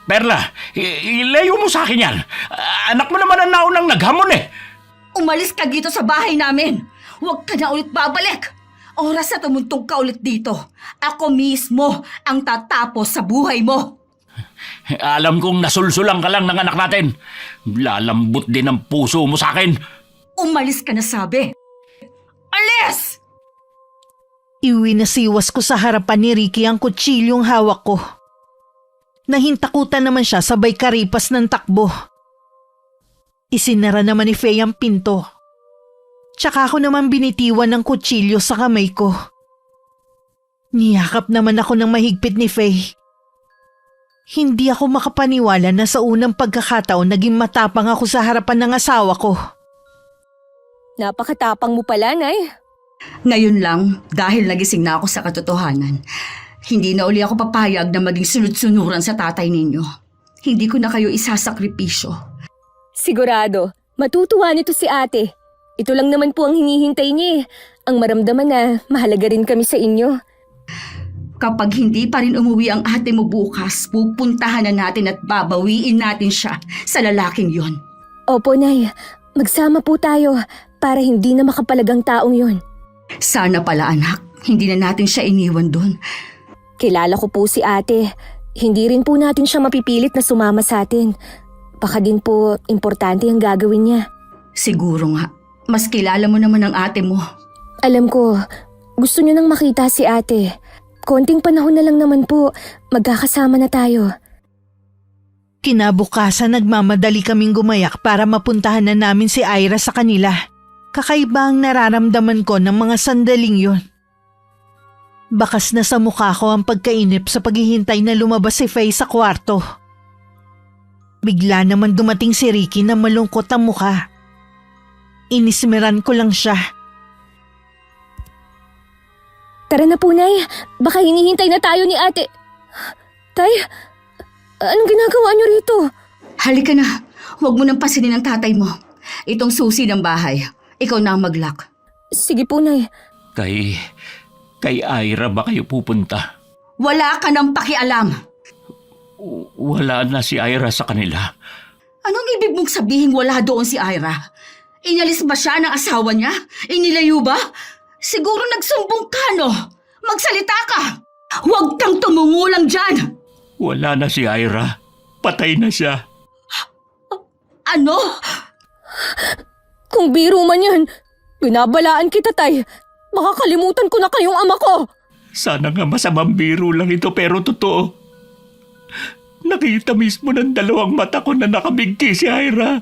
Perla, ilayo mo sa akin yan. Anak mo naman ang naunang naghamon eh. Umalis ka dito sa bahay namin. Huwag ka na ulit babalik. Oras na tumuntog ka ulit dito. Ako mismo ang tatapos sa buhay mo. Alam kong nasulsulang ka lang ng anak natin. Lalambot din ang puso mo sa akin. Umalis ka na sabi. Alis! Iwinasiwas ko sa harapan ni Ricky ang kutsilyong hawak ko. Nahintakutan naman siya sabay karipas ng takbo. Isinara naman ni Faye ang pinto. Tsaka ako naman binitiwan ng kutsilyo sa kamay ko. Niyakap naman ako ng mahigpit ni Faye. Hindi ako makapaniwala na sa unang pagkakataon naging matapang ako sa harapan ng asawa ko. Napakatapang mo pala, Nay. Ngayon lang, dahil nagising na ako sa katotohanan, hindi na uli ako papayag na maging sunod-sunuran sa tatay ninyo. Hindi ko na kayo isasakripisyo. Sigurado, matutuwa nito si ate. Ito lang naman po ang hinihintay niya eh. Ang maramdaman na mahalaga rin kami sa inyo. Kapag hindi pa rin umuwi ang ate mo bukas, pupuntahan na natin at babawiin natin siya sa lalaking yon. Opo, Nay. Magsama po tayo para hindi na makapalagang taong yon. Sana pala anak, hindi na natin siya iniwan doon. Kilala ko po si ate. Hindi rin po natin siya mapipilit na sumama sa atin. Baka din po importante ang gagawin niya. Siguro nga, mas kilala mo naman ang ate mo. Alam ko, gusto niyo nang makita si ate. Konting panahon na lang naman po, magkakasama na tayo. Kinabukasan nagmamadali kaming gumayak para mapuntahan na namin si Ira sa kanila. Kakaiba ang nararamdaman ko ng mga sandaling yun. Bakas na sa mukha ko ang pagkainip sa paghihintay na lumabas si Faye sa kwarto. Bigla naman dumating si Ricky na malungkot ang mukha. Inismeran ko lang siya. Tara na po, Nay. Baka hinihintay na tayo ni ate. Tay, anong ginagawa niyo rito? Halika na, huwag mo nang pasinin ang tatay mo. Itong susi ng bahay, ikaw na ang mag-lock. Sige po, Nay. Kay Ira ba kayo pupunta? Wala ka nang pakialam. Wala na si Ira sa kanila. Anong ibig mong sabihin wala doon si Ira? Inalis ba siya ng asawa niya? Inilayo ba? Siguro nagsumbong ka, no? Magsalita ka! Huwag kang tumungulang dyan! Wala na si Ira. Patay na siya. Ano? Kung biro man yan, binabalaan kita, Tay. Baka kalimutan ko na kayong ama ko. Sana nga masamang biro lang ito pero totoo. Nakita mismo ng dalawang mata ko na nakabigti si Ira.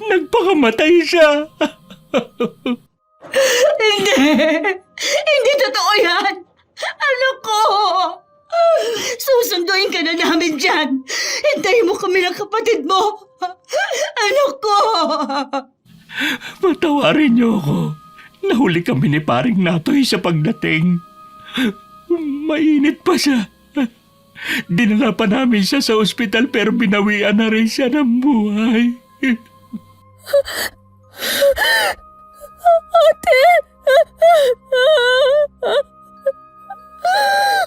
Nagpakamatay siya. Hindi! Hindi totoo yan! Ano ko? Susunduin ka na namin dyan! Hintayin mo kami ng kapatid mo! Ano ko? Patawarin niyo ako. Nahuli kami ni paring Natoy sa pagdating. Mainit pa siya. Dinala pa namin siya sa ospital pero binawian na rin siya ng buhay. Ate!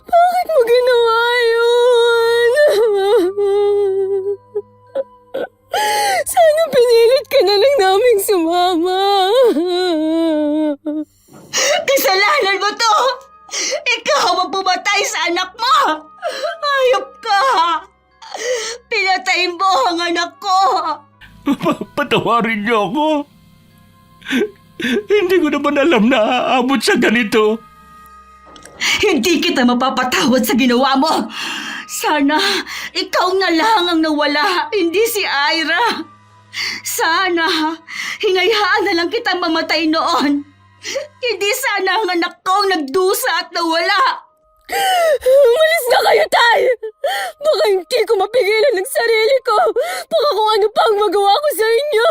Bakit mo ginawa yun? Sana pinilit ka na lang naming sumama. Kasalanan mo to! Ikaw ang pumatay sa anak mo! Hayop ka! Pinatay mo ang anak ko! Patawarin niyo ako. Hindi ko naman alam na aabot sa ganito. Hindi kita mapapatawad sa ginawa mo! Sana ikaw na lang ang nawala, hindi si Ira. Sana hinayaan na lang kitang mamatay noon. Hindi sana ang anak ko ang nagdusa at nawala. Umalis na kayo, Tay! Baka hindi ko mapigilan ng sarili ko. Baka kung ano pa ang magawa ko sa inyo.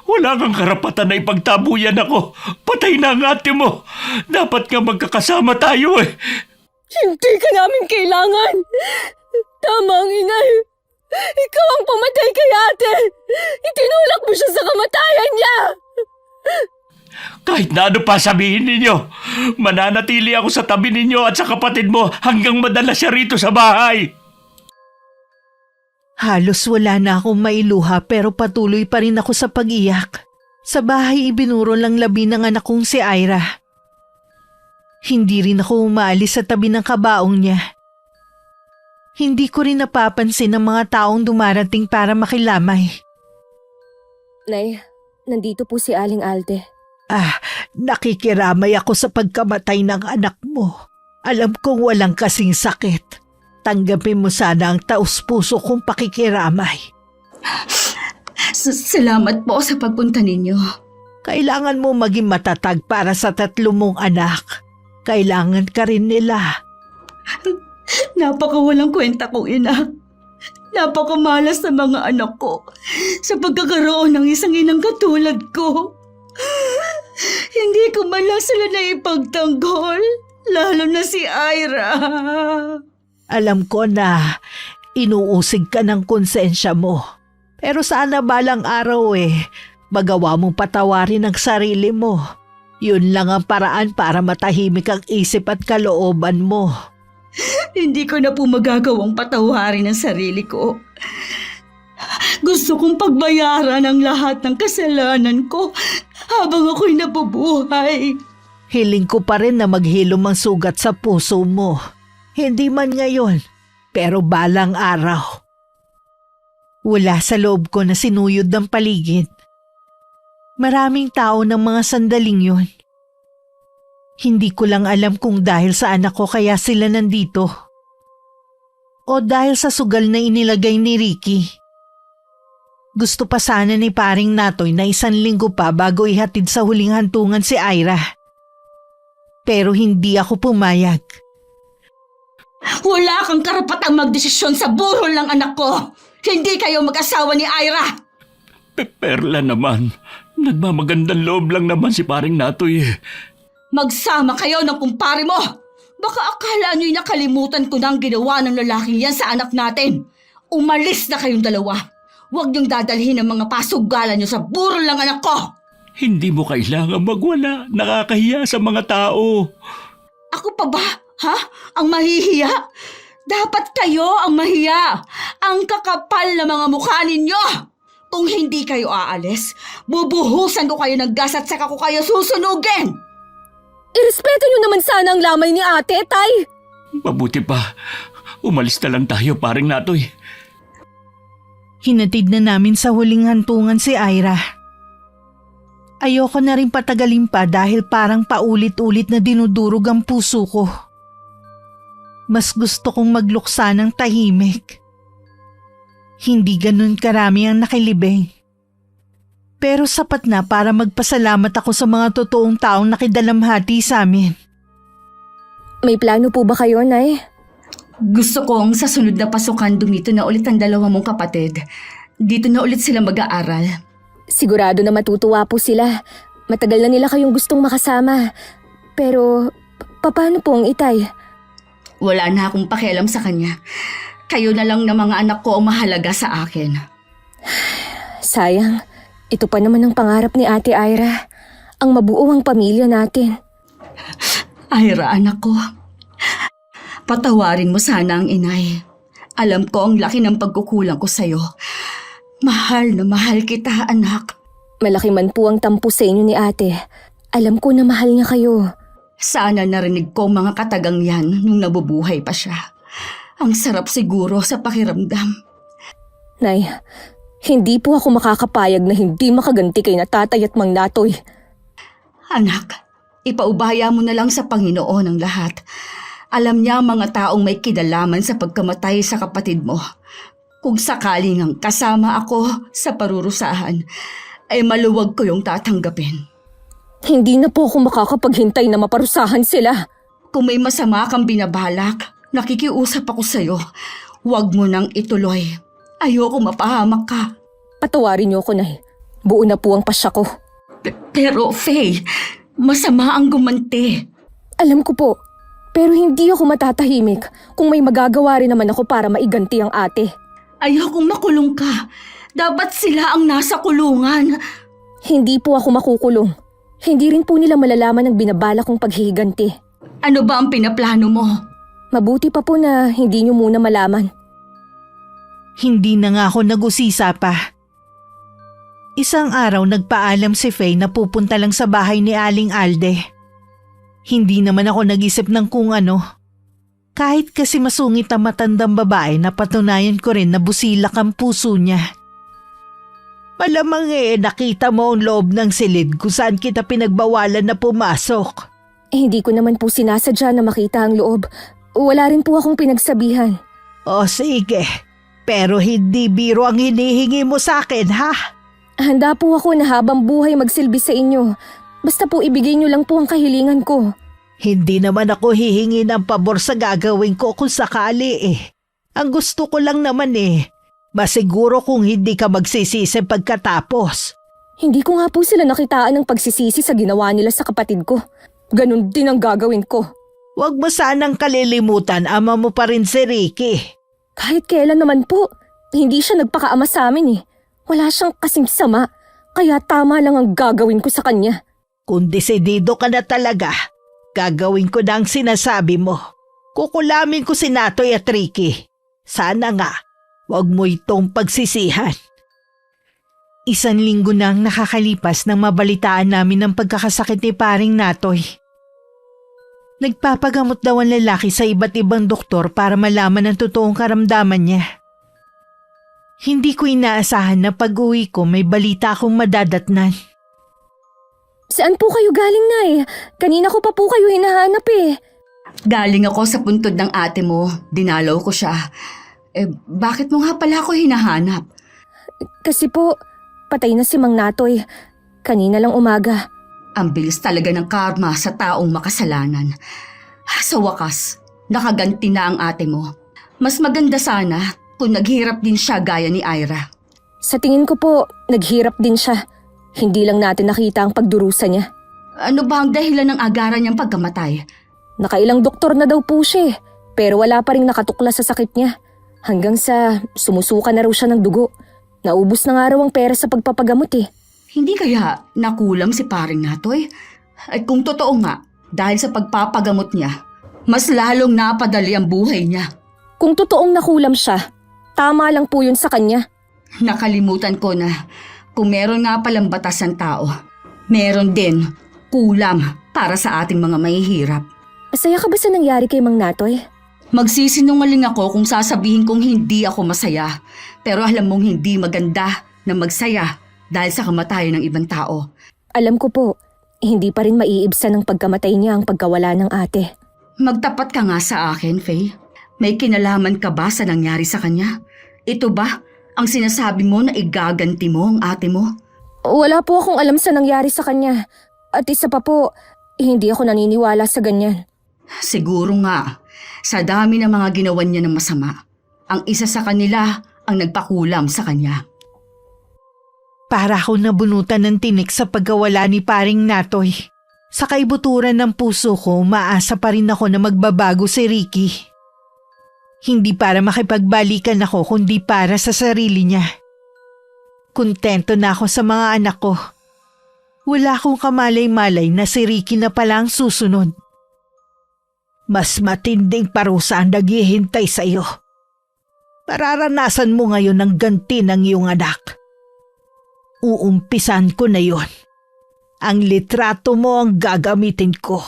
Wala kang karapatan na ipagtabuyan ako. Patay na ang ate mo. Dapat nga magkakasama tayo eh. Hindi ka namin kailangan. Tama ang inay. Ikaw ang pumatay kay ate. Itinulak mo siya sa kamatayan niya. Kahit na ano pa sabihin ninyo, mananatili ako sa tabi ninyo at sa kapatid mo hanggang madala siya rito sa bahay. Halos wala na akong mailuha pero patuloy pa rin ako sa pag-iyak. Sa bahay ibinuro lang labi ng anak kong si Ira. Hindi rin ako umaalis sa tabi ng kabaong niya. Hindi ko rin napapansin ang mga taong dumarating para makilamay. Nay, nandito po si Aling Alde. Nakikiramay ako sa pagkamatay ng anak mo. Alam kong walang kasing sakit. Tanggapin mo sana ang taus-puso kong pakikiramay. Salamat po sa pagpunta ninyo. Kailangan mo maging matatag para sa 3 mong anak. Kailangan ka rin nila. Napakawalang kwenta kong ina. Napakamalas sa mga anak ko sa pagkakaroon ng isang inang katulad ko. Hindi ko man lang sila naipagtanggol, lalo na si Ira. Alam ko na inuusig ka ng konsensya mo. Pero sana balang araw magawa mong patawarin ang sarili mo. Yun lang ang paraan para matahimik ang isip at kalooban mo. Hindi ko na po magagawang patawarin ang sarili ko. Gusto kong pagbayaran ang lahat ng kasalanan ko habang ako'y nabubuhay. Hiling ko pa rin na maghilom ang sugat sa puso mo. Hindi man ngayon, pero balang araw. Wala sa loob ko na sinuyod ng paligid. Maraming tao ng mga sandaling yun. Hindi ko lang alam kung dahil sa anak ko kaya sila nandito. O dahil sa sugal na inilagay ni Ricky. Gusto pa sana ni paring Natoy na 1 linggo pa bago ihatid sa huling hantungan si Ira. Pero hindi ako pumayag. Wala kang karapatang magdesisyon sa burol ng anak ko. Hindi kayo mag-asawa ni Ira. Perla naman. Nagmamagandang loob lang naman si paring Natoy eh. Magsama kayo ng kumpare mo. Baka akala nyo'y nakalimutan ko na ang ginawa ng lalaking yan sa anak natin. Umalis na kayong dalawa. Huwag niyong dadalhin ang mga pasugalan niyo sa burol ng anak ko. Hindi mo kailangan magwala. Nakakahiya sa mga tao. Ako pa ba? Ha? Ang mahihiya? Dapat kayo ang mahiya. Ang kakapal na mga mukha ninyo. Kung hindi kayo aalis, bubuhusan ko kayo ng gas at saka ko kayo susunugin. Irespeto niyo naman sana ang lamay ni ate, tay. Mabuti pa. Umalis na lang tayo, paring Natoy. Hinatid na namin sa huling hantungan si Ira. Ayoko na rin patagalin pa dahil parang paulit-ulit na dinudurog ang puso ko. Mas gusto kong magluksa ng tahimik. Hindi ganun karami ang nakilibing. Pero sapat na para magpasalamat ako sa mga totoong taong nakidalamhati sa amin. May plano po ba kayo, Nay? Gusto kong sa sunod na pasukan dumito na ulit ang dalawa mong kapatid. Dito na ulit sila mag-aaral. Sigurado na matutuwa po sila. Matagal na nila kayong gustong makasama. Pero, paano po ang itay? Wala na akong pakialam sa kanya. Kayo na lang na mga anak ko ang mahalaga sa akin. Sayang, ito pa naman ang pangarap ni Ate Ira. Ang mabuo ang pamilya natin. Ira, anak ko. Patawarin mo sana ang inay. Alam ko ang laki ng pagkukulang ko sa'yo. Mahal na mahal kita, anak. Malaki man po ang tampo sa inyo ni ate. Alam ko na mahal niya kayo. Sana narinig ko ang mga katagang yan nung nabubuhay pa siya. Ang sarap siguro sa pakiramdam. Nay, hindi po ako makakapayag na hindi makaganti kay na tatay at mang Natoy. Anak, ipaubaya mo na lang sa Panginoon ang lahat. Alam niya ang mga taong may kinalaman sa pagkamatay sa kapatid mo. Kung sakaling ang kasama ako sa parurusahan, ay maluwag ko yung tatanggapin. Hindi na po ako makakapaghintay na maparusahan sila. Kung may masama kang binabalak, nakikiusap ako sa'yo. Huwag mo nang ituloy. Ayoko mapahamak ka. Patawarin niyo ako, Nay. Buo na po ang pasya ko. Pero, Faye, masama ang gumanti. Alam ko po, pero hindi ako matatahimik kung may magagawa rin naman ako para maiganti ang ate. Ayokong makulong ka. Dapat sila ang nasa kulungan. Hindi po ako makukulong. Hindi rin po nila malalaman ang binabala kong paghihiganti. Ano ba ang pinaplano mo? Mabuti pa po na hindi niyo muna malaman. Hindi na nga ako nag-usisa pa. Isang araw nagpaalam si Faye na pupunta lang sa bahay ni Aling Alde. Hindi naman ako nag-isip ng kung ano. Kahit kasi masungit ang matandang babae, napatunayan ko rin na busilak ang puso niya. Malamang nakita mo ang loob ng silid kung saan kita pinagbawalan na pumasok. Hindi ko naman po sinasadya na makita ang loob. Wala rin po akong pinagsabihan. O sige, pero hindi biro ang hinihingi mo sa akin, ha? Handa po ako na habang buhay magsilbi sa inyo. Basta po ibigay niyo lang po ang kahilingan ko. Hindi naman ako hihingi ng pabor sa gagawin ko kung sakali Ang gusto ko lang naman masiguro kung hindi ka magsisisi pagkatapos. Hindi ko nga po sila nakitaan ng pagsisisi sa ginawa nila sa kapatid ko. Ganon din ang gagawin ko. Huwag mo sanang kalilimutan, ama mo pa rin si Ricky. Kahit kailan naman po, hindi siya nagpakaama sa amin Wala siyang kasing sama, kaya tama lang ang gagawin ko sa kanya. Kung desidido ka na talaga, gagawin ko na ang sinasabi mo. Kukulamin ko si Natoy at Ricky. Sana nga, huwag mo itong pagsisihan. 1 linggo nang nakakalipas nang mabalitaan namin ang pagkakasakit ni paring Natoy. Nagpapagamot daw ang lalaki sa iba't ibang doktor para malaman ang totoong karamdaman niya. Hindi ko inaasahan na pag-uwi ko may balita akong madadatnan. Saan po kayo galing, Nay? Kanina ko pa po kayo hinahanap Galing ako sa puntod ng ate mo. Dinalaw ko siya. Bakit mo nga pala ako hinahanap? Kasi po, patay na si Mang Natoy. Kanina lang umaga. Ang bilis talaga ng karma sa taong makasalanan. Sa wakas, nakaganti na ang ate mo. Mas maganda sana kung naghirap din siya gaya ni Ira. Sa tingin ko po, naghirap din siya. Hindi lang natin nakita ang pagdurusa niya. Ano ba ang dahilan ng agaran niyang pagkamatay? Nakailang doktor na daw po siya pero wala pa rin nakatuklas sa sakit niya. Hanggang sa sumusuka na raw siya ng dugo. Naubos na nga raw ang pera sa pagpapagamot Hindi kaya nakulam si paring Natoy? At kung totoo nga, dahil sa pagpapagamot niya, mas lalong napadali ang buhay niya. Kung totoong nakulam siya, tama lang po yun sa kanya. Nakalimutan ko na kung meron nga palang batas ng tao, meron din kulam para sa ating mga mahihirap. Masaya ka ba sa nangyari kay Mang Natoy? Magsisinungaling ako kung sasabihin kong hindi ako masaya. Pero alam mong hindi maganda na magsaya dahil sa kamatayan ng ibang tao. Alam ko po, hindi pa rin maiibsan ng pagkamatay niya ang pagkawala ng ate. Magtapat ka nga sa akin, Faye. May kinalaman ka ba sa nangyari sa kanya? Ito ba ang sinasabi mo na igaganti mo ang ate mo? Wala po akong alam sa nangyari sa kanya. At isa pa po, hindi ako naniniwala sa ganyan. Siguro nga, sa dami ng mga ginawa niya ng masama, ang isa sa kanila ang nagpakulam sa kanya. Para ako nabunutan ng tinik sa pagkawala ni paring Natoy. Sa kaibuturan ng puso ko, maasa pa rin ako na magbabago si Ricky. Hindi para makipagbalikan ako kundi para sa sarili niya. Kontento na ako sa mga anak ko. Wala akong kamalay-malay na si Ricky na pala ang susunod. Mas matinding parusa ang naghihintay sa iyo. Pararanasan mo ngayon ang ganti ng iyong anak. Uumpisan ko na yon. Ang litrato mo ang gagamitin ko.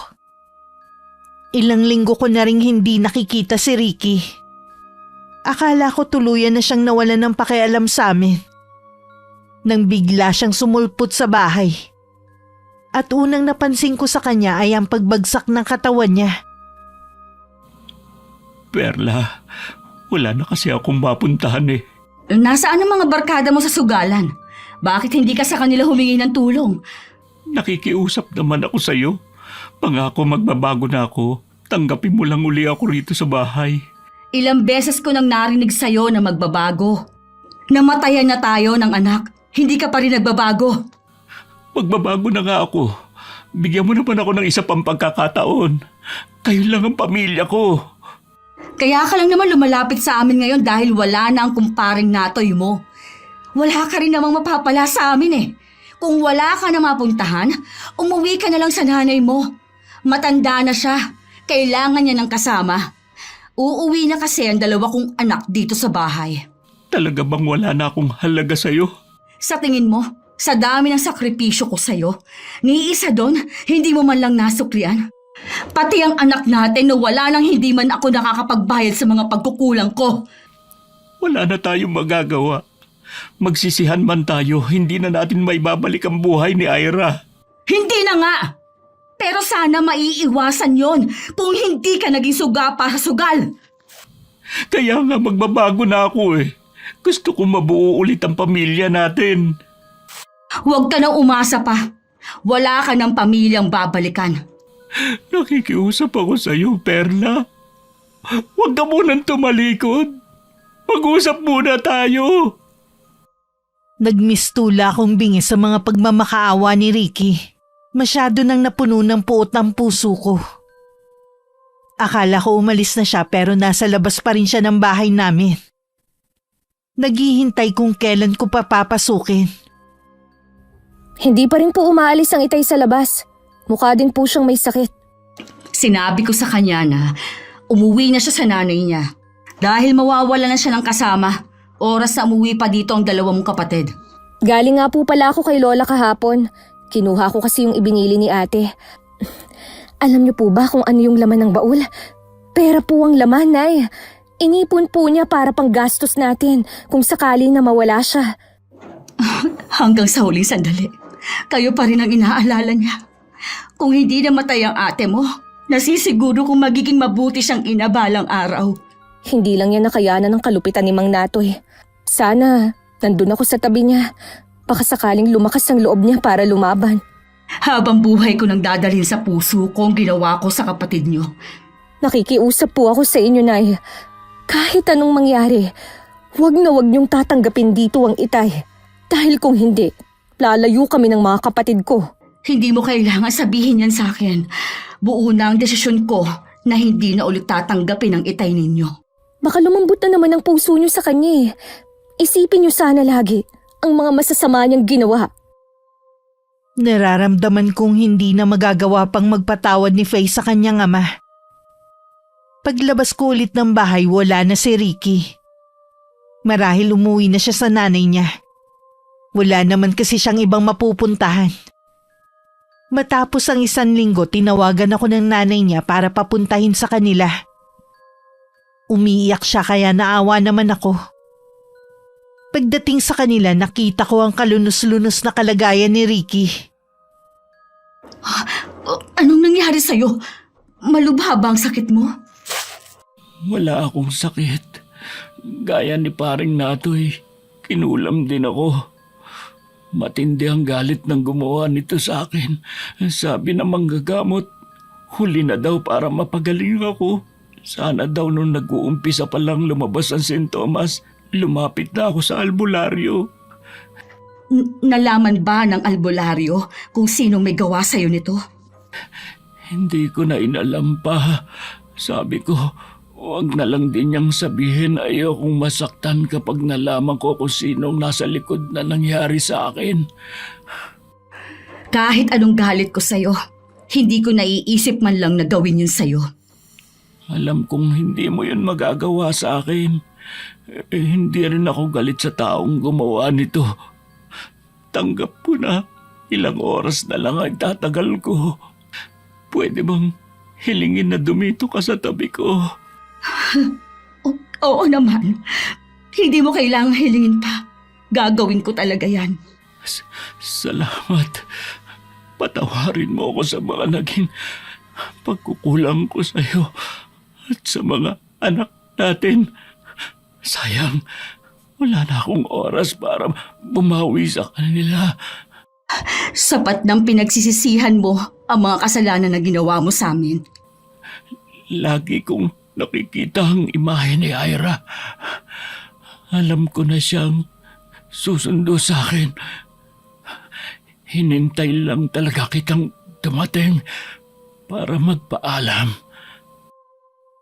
Ilang linggo ko na ring hindi nakikita si Ricky. Akala ko tuluyan na siyang nawalan ng pakialam sa amin. Nang bigla siyang sumulpot sa bahay. At unang napansin ko sa kanya ay ang pagbagsak ng katawan niya. Perla, wala na kasi akong mapuntahan eh. Nasaan ang mga barkada mo sa sugalan? Bakit hindi ka sa kanila humingi ng tulong? Nakikiusap naman ako sa'yo. Pangako magbabago na ako. Tanggapin mo lang uli ako rito sa bahay. Ilang beses ko nang narinig sa'yo na magbabago. Namatayan na tayo ng anak. Hindi ka pa rin nagbabago. Magbabago na nga ako. Bigyan mo naman ako ng isa pang pagkakataon. Kayo lang ang pamilya ko. Kaya ka lang naman lumalapit sa amin ngayon dahil wala na ang kumparing Natoy mo. Wala ka rin namang mapapala sa amin eh. Kung wala ka na mapuntahan, umuwi ka na lang sa nanay mo. Matanda na siya. Kailangan niya ng kasama. Uuwi na kasi ang dalawa kong anak dito sa bahay. Talaga bang wala na akong halaga sa'yo? Sa tingin mo, sa dami ng sakripisyo ko sa'yo, ni isa doon, hindi mo man lang nasuklian. Pati ang anak natin na wala nang hindi man ako nakakapagbayad sa mga pagkukulang ko. Wala na tayong magagawa. Magsisihan man tayo, hindi na natin maibabalik ang buhay ni Ira. Hindi na nga! Pero sana maiiwasan yon kung hindi ka naging suga pa sa sugal. Kaya nga magbabago na ako eh. Gusto kong mabuo ulit ang pamilya natin. Huwag ka nang umasa pa. Wala ka ng pamilyang babalikan. Nakikiusap ako sa iyo, Perla. Huwag ka munang tumalikod. Mag-usap muna tayo. Nagmistula akong bingi sa mga pagmamakaawa ni Ricky. Masyado nang napuno ng puot ang puso ko. Akala ko umalis na siya pero nasa labas pa rin siya ng bahay namin. Naghihintay kung kailan ko papapasukin. Hindi pa rin po umaalis ang itay sa labas. Mukha din po siyang may sakit. Sinabi ko sa kanya na umuwi na siya sa nanay niya. Dahil mawawala na siya ng kasama. Oras na umuwi pa dito ang dalawa mong kapatid. Galing nga po pala ako kay Lola kahapon. Kinuha ko kasi yung ibinili ni ate. Alam niyo po ba kung ano yung laman ng baul? Pera po ang laman, Nay. Inipon po niya para pang gastos natin kung sakali na mawala siya. Hanggang sa huling sandali, kayo pa rin ang inaalala niya. Kung hindi namatay ang ate mo, nasisiguro kung magiging mabuti siyang ina balang araw. Hindi lang niya nakayanan ng kalupitan ni Mang Natoy. Sana, nandun ako sa tabi niya. Baka sakaling lumakas ang loob niya para lumaban. Habang buhay ko nang dadalhin sa puso ko ang ginawa ko sa kapatid niyo. Nakikiusap po ako sa inyo, Nay. Kahit anong mangyari, huwag niyong tatanggapin dito ang itay. Dahil kung hindi, lalayo kami ng mga kapatid ko. Hindi mo kailangan sabihin yan sa akin. Buo na ang desisyon ko na hindi na ulit tatanggapin ang itay ninyo. Baka lumambot na naman ang puso niyo sa kanya eh. Isipin niyo sana lagi ang mga masasama niyang ginawa. Nararamdaman kong hindi na magagawa pang magpatawad ni Faye sa kanyang ama. Paglabas ko ulit ng bahay, wala na si Ricky. Marahil umuwi na siya sa nanay niya. Wala naman kasi siyang ibang mapupuntahan. Matapos ang 1 linggo, tinawagan ako ng nanay niya para papuntahin sa kanila. Umiiyak siya kaya naawa naman ako. Pagdating sa kanila, nakita ko ang kalunos-lunos na kalagayan ni Ricky. Anong nangyari sa'yo? Malubha ba ang sakit mo? Wala akong sakit. Gaya ni paring Natoy, kinulam din ako. Matindi ang galit ng gumawa nito sa akin. Sabi ng manggagamot, huli na daw para mapagaling ako. Sana daw nung nag-uumpisa pa lang lumabas ang sintomas, lumapit na ako sa albularyo. Nalaman ba ng albularyo kung sino may gawa sa'yo nito? Hindi ko na inalam pa. Sabi ko, huwag na lang din niyang sabihin, ayokong masaktan kapag nalaman ko kung sinong nasa likod na nangyari sa akin. Kahit anong galit ko sa'yo, hindi ko naiisip man lang na gawin yun sa'yo. Alam kong hindi mo yun magagawa sa akin. Hindi rin ako galit sa taong gumawa nito. Tanggap ko na ilang oras na lang ay tatagal ko. Pwede bang hilingin na dumito ka sa tabi ko? Oo naman. Hindi mo kailangang hilingin pa. Gagawin ko talaga yan. Salamat. Patawarin mo ako sa mga naging pagkukulang ko sa iyo at sa mga anak natin. Sayang, wala na akong oras para bumawi sa kanila. Sapat ng pinagsisisihan mo ang mga kasalanan na ginawa mo sa amin. Lagi kong nakikita ang imahe ni Ira. Alam ko na siyang susundo sa akin. Hinintay lang talaga kitang dumating para magpaalam.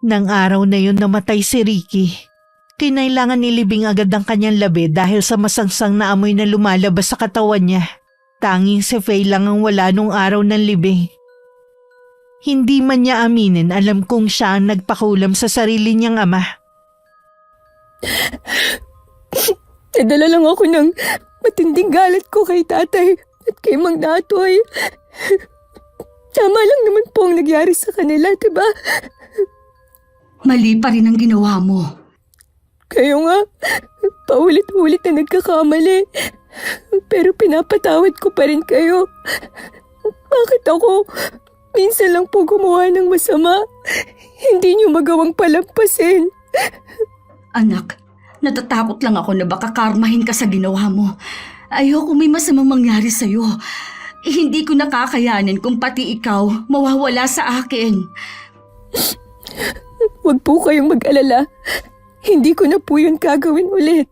Nang araw na yun namatay si Ricky. Kinailangan nilibing agad ang kanyang labi dahil sa masangsang na amoy na lumalabas sa katawan niya. Tanging si Faye lang ang wala nung araw ng libing. Hindi man niya aminin, alam kong siya ang nagpakulam sa sarili niyang ama. Nadala lang ako ng matinding galit ko kay tatay at kay Mang Natoy. Tama lang naman po ang nangyari sa kanila, diba? Mali pa rin ang ginawa mo. Kayo nga, paulit-ulit na nagkakamali. Pero pinapatawad ko pa rin kayo. Bakit ako? Minsan lang po gumawa ng masama. Hindi niyo magawang palampasin. Anak, natatakot lang ako na baka karmahin ka sa ginawa mo. Ayoko may masamang mangyari sa'yo. Hindi ko nakakayanin kung pati ikaw mawawala sa akin. Huwag po kayong mag-alala. Hindi ko na po yun gagawin ulit.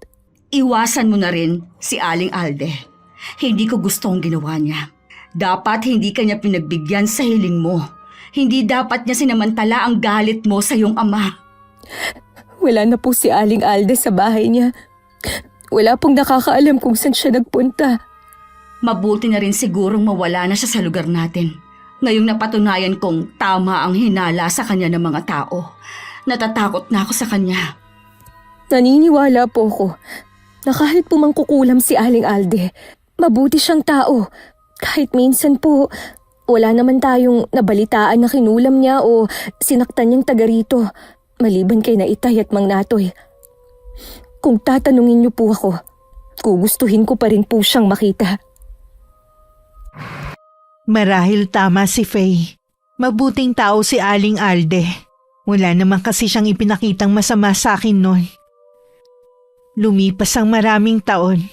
Iwasan mo na rin si Aling Alde. Hindi ko gusto ang ginawa niya. Dapat hindi kanya pinagbigyan sa hiling mo. Hindi dapat niya sinamantala ang galit mo sa iyong ama. Wala na po si Aling Alde sa bahay niya. Wala pong nakakaalam kung saan siya nagpunta. Mabuti na rin sigurong mawala na siya sa lugar natin. Ngayong napatunayan kong tama ang hinala sa kanya ng mga tao. Natatakot na ako sa kanya. Naniniwala po ako na kahit po mangkukulam si Aling Alde, mabuti siyang tao. Kahit minsan po, wala naman tayong nabalitaan na kinulam niya o sinaktan niyang taga rito, maliban kay Naitay at Mang Natoy. Kung tatanungin niyo po ako, gugustuhin ko pa rin po siyang makita. Marahil tama si Faye. Mabuting tao si Aling Alde. Wala naman kasi siyang ipinakitang masama sa akin noon. Lumipas ang maraming taon.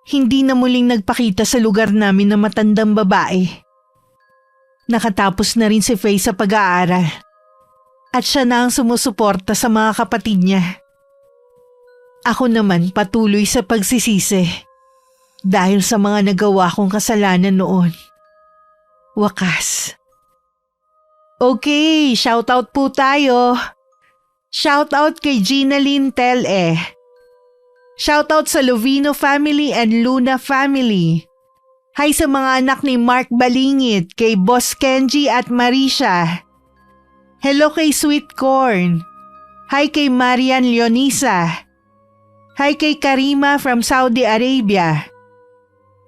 Hindi na muling nagpakita sa lugar namin na matandang babae. Nakatapos na rin si Faye sa pag-aaral. At siya na ang sumusuporta sa mga kapatid niya. Ako naman patuloy sa pagsisisi. Dahil sa mga nagawa kong kasalanan noon. Wakas. Okay, shoutout po tayo. Shoutout kay Gina Lynn Tel-E. Shoutout sa Lovino family and Luna family. Hi sa mga anak ni Mark Balingit, kay Boss Kenji at Marisha. Hello kay Sweet Corn. Hi kay Marian Leonisa. Hi kay Karima from Saudi Arabia.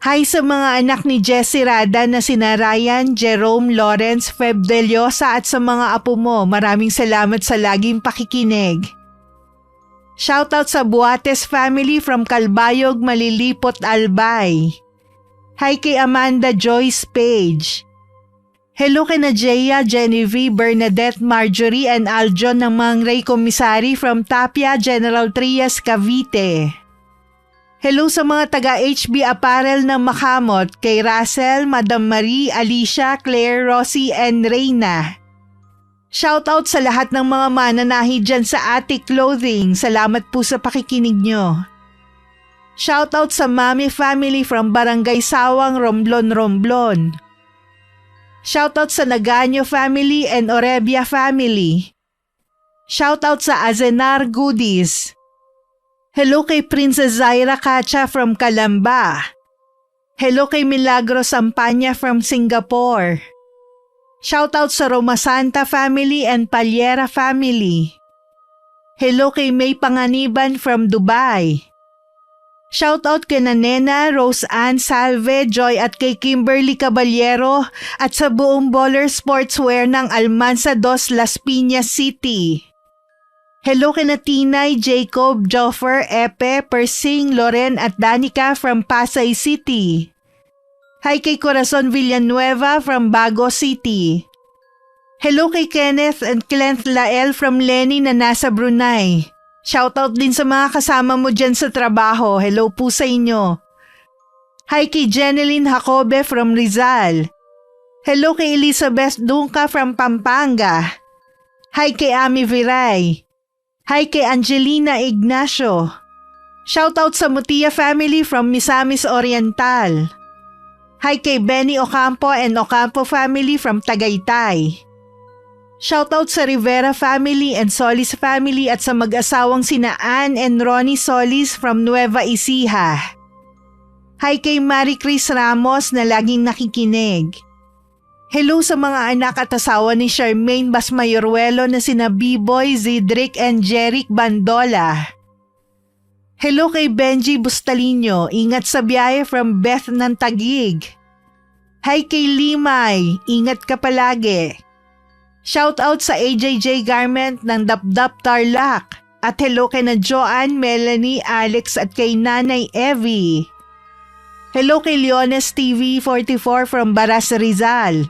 Hi sa mga anak ni Jessie Rada na sina Ryan, Jerome, Lawrence, Feb Deliosa at sa mga apo mo. Maraming salamat sa laging pakikinig. Shoutout sa Buates family from Calbayog, Malilipot, Albay. Hi kay Amanda Joyce Page. Hello kay Najea, Genevieve, Bernadette, Marjorie and Aljon ng Mangray Commissary from Tapia, General Trias, Cavite. Hello sa mga taga-HB Apparel ng Makamot, kay Russell, Madam Marie, Alicia, Claire, Rosie and Reyna. Shoutout sa lahat ng mga mananahi dyan sa Attic Clothing. Salamat po sa pakikinig nyo. Shoutout sa Mami family from Barangay Sawang, Romblon, Romblon. Shoutout sa Nagaño family and Orebia family. Shoutout sa Azenar Goodies. Hello kay Princess Zaira Cacha from Calamba. Hello kay Milagro Sampanya from Singapore. Shoutout sa Roma Santa family and Palyera family. Hello kay May Panganiban from Dubai. Shoutout kay Nena, Rose Ann Salve, Joy at kay Kimberly Caballero at sa buong Baller Sportswear ng Almanza 2 Las Piñas City. Hello kay Tinay, Jacob, Joffer, Epe, Persing, Loren at Danica from Pasay City. Hi kay Corazon Villanueva from Bago City. Hello kay Kenneth and Clent Lael from Lenny na nasa Brunei. Shoutout din sa mga kasama mo dyan sa trabaho. Hello po sa inyo. Hi kay Jeneline Jacobe from Rizal. Hello kay Elizabeth Dunca from Pampanga. Hi kay Ami Viray. Hi kay Angelina Ignacio. Shoutout sa Mutia family from Misamis Oriental. Hi kay Benny Ocampo and Ocampo family from Tagaytay. Shoutout sa Rivera family and Solis family at sa mag-asawang sina Ann and Ronnie Solis from Nueva Ecija. Hi kay Marie Chris Ramos na laging nakikinig. Hello sa mga anak at asawa ni Charmaine Basmayoruelo na sina B-Boy, Zidrick and Jeric Bandola. Hello kay Benji Bustalino, ingat sa biyahe from Beth ng Taguig. Hi kay Limay, ingat ka palagi. Shoutout sa AJJ Garment ng Dapdap Tarlac at hello kay na Joanne, Melanie, Alex at kay Nanay Evie. Hello kay Leones TV 44 from Baras Rizal.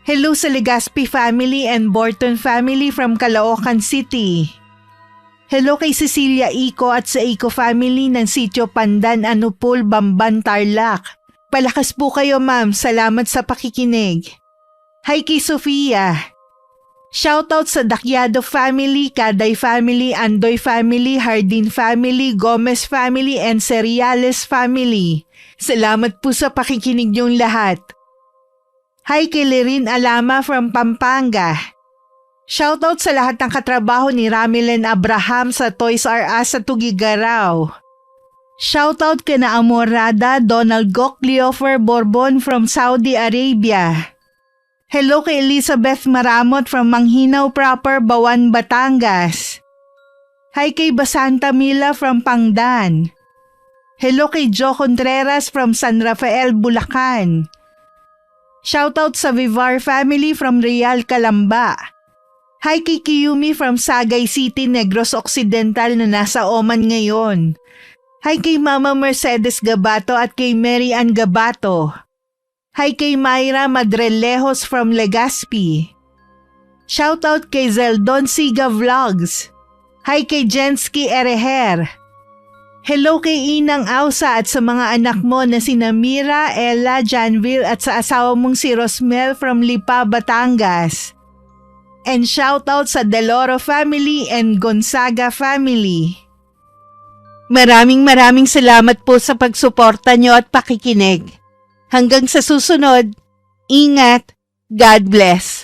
Hello sa Legaspi family and Borton family from Caloocan City. Hello kay Cecilia Ico at sa Ico family ng Sitio Pandan, Anupul, Bamban, Tarlac. Palakas po kayo ma'am, salamat sa pakikinig. Hi kay Sofia. Shoutout sa Dakyado family, Kaday family, Andoy family, Hardin family, Gomez family and Seriales family. Salamat po sa pakikinig niyong lahat. Hi kay Lerin Alama from Pampanga. Shoutout sa lahat ng katrabaho ni Ramilen Abraham sa Toys R Us sa Tugigaraw. Shoutout kay na Amorada Donald Gok Leofer Borbon from Saudi Arabia. Hello kay Elizabeth Maramot from Manghinaw Proper, Bawan, Batangas. Hi kay Basanta Mila from Pangdan. Hello kay Joe Contreras from San Rafael, Bulacan. Shoutout sa Vivar family from Real, Calamba. Hi kay Kiyumi from Sagay City, Negros Occidental na nasa Oman ngayon. Hi kay Mama Mercedes Gabato at kay Mary Ann Gabato. Hi kay Myra Madrelejos from Legazpi. Shoutout kay Zeldon Siga Vlogs. Hi kay Jensky Ereher. Hello kay Inang Ausa at sa mga anak mo na sina Mira, Ella, Janville at sa asawa mong si Rosmel from Lipa, Batangas. And shoutout sa Deloro family and Gonzaga family. Maraming salamat po sa pagsuporta nyo at pakikinig. Hanggang sa susunod, ingat, God bless.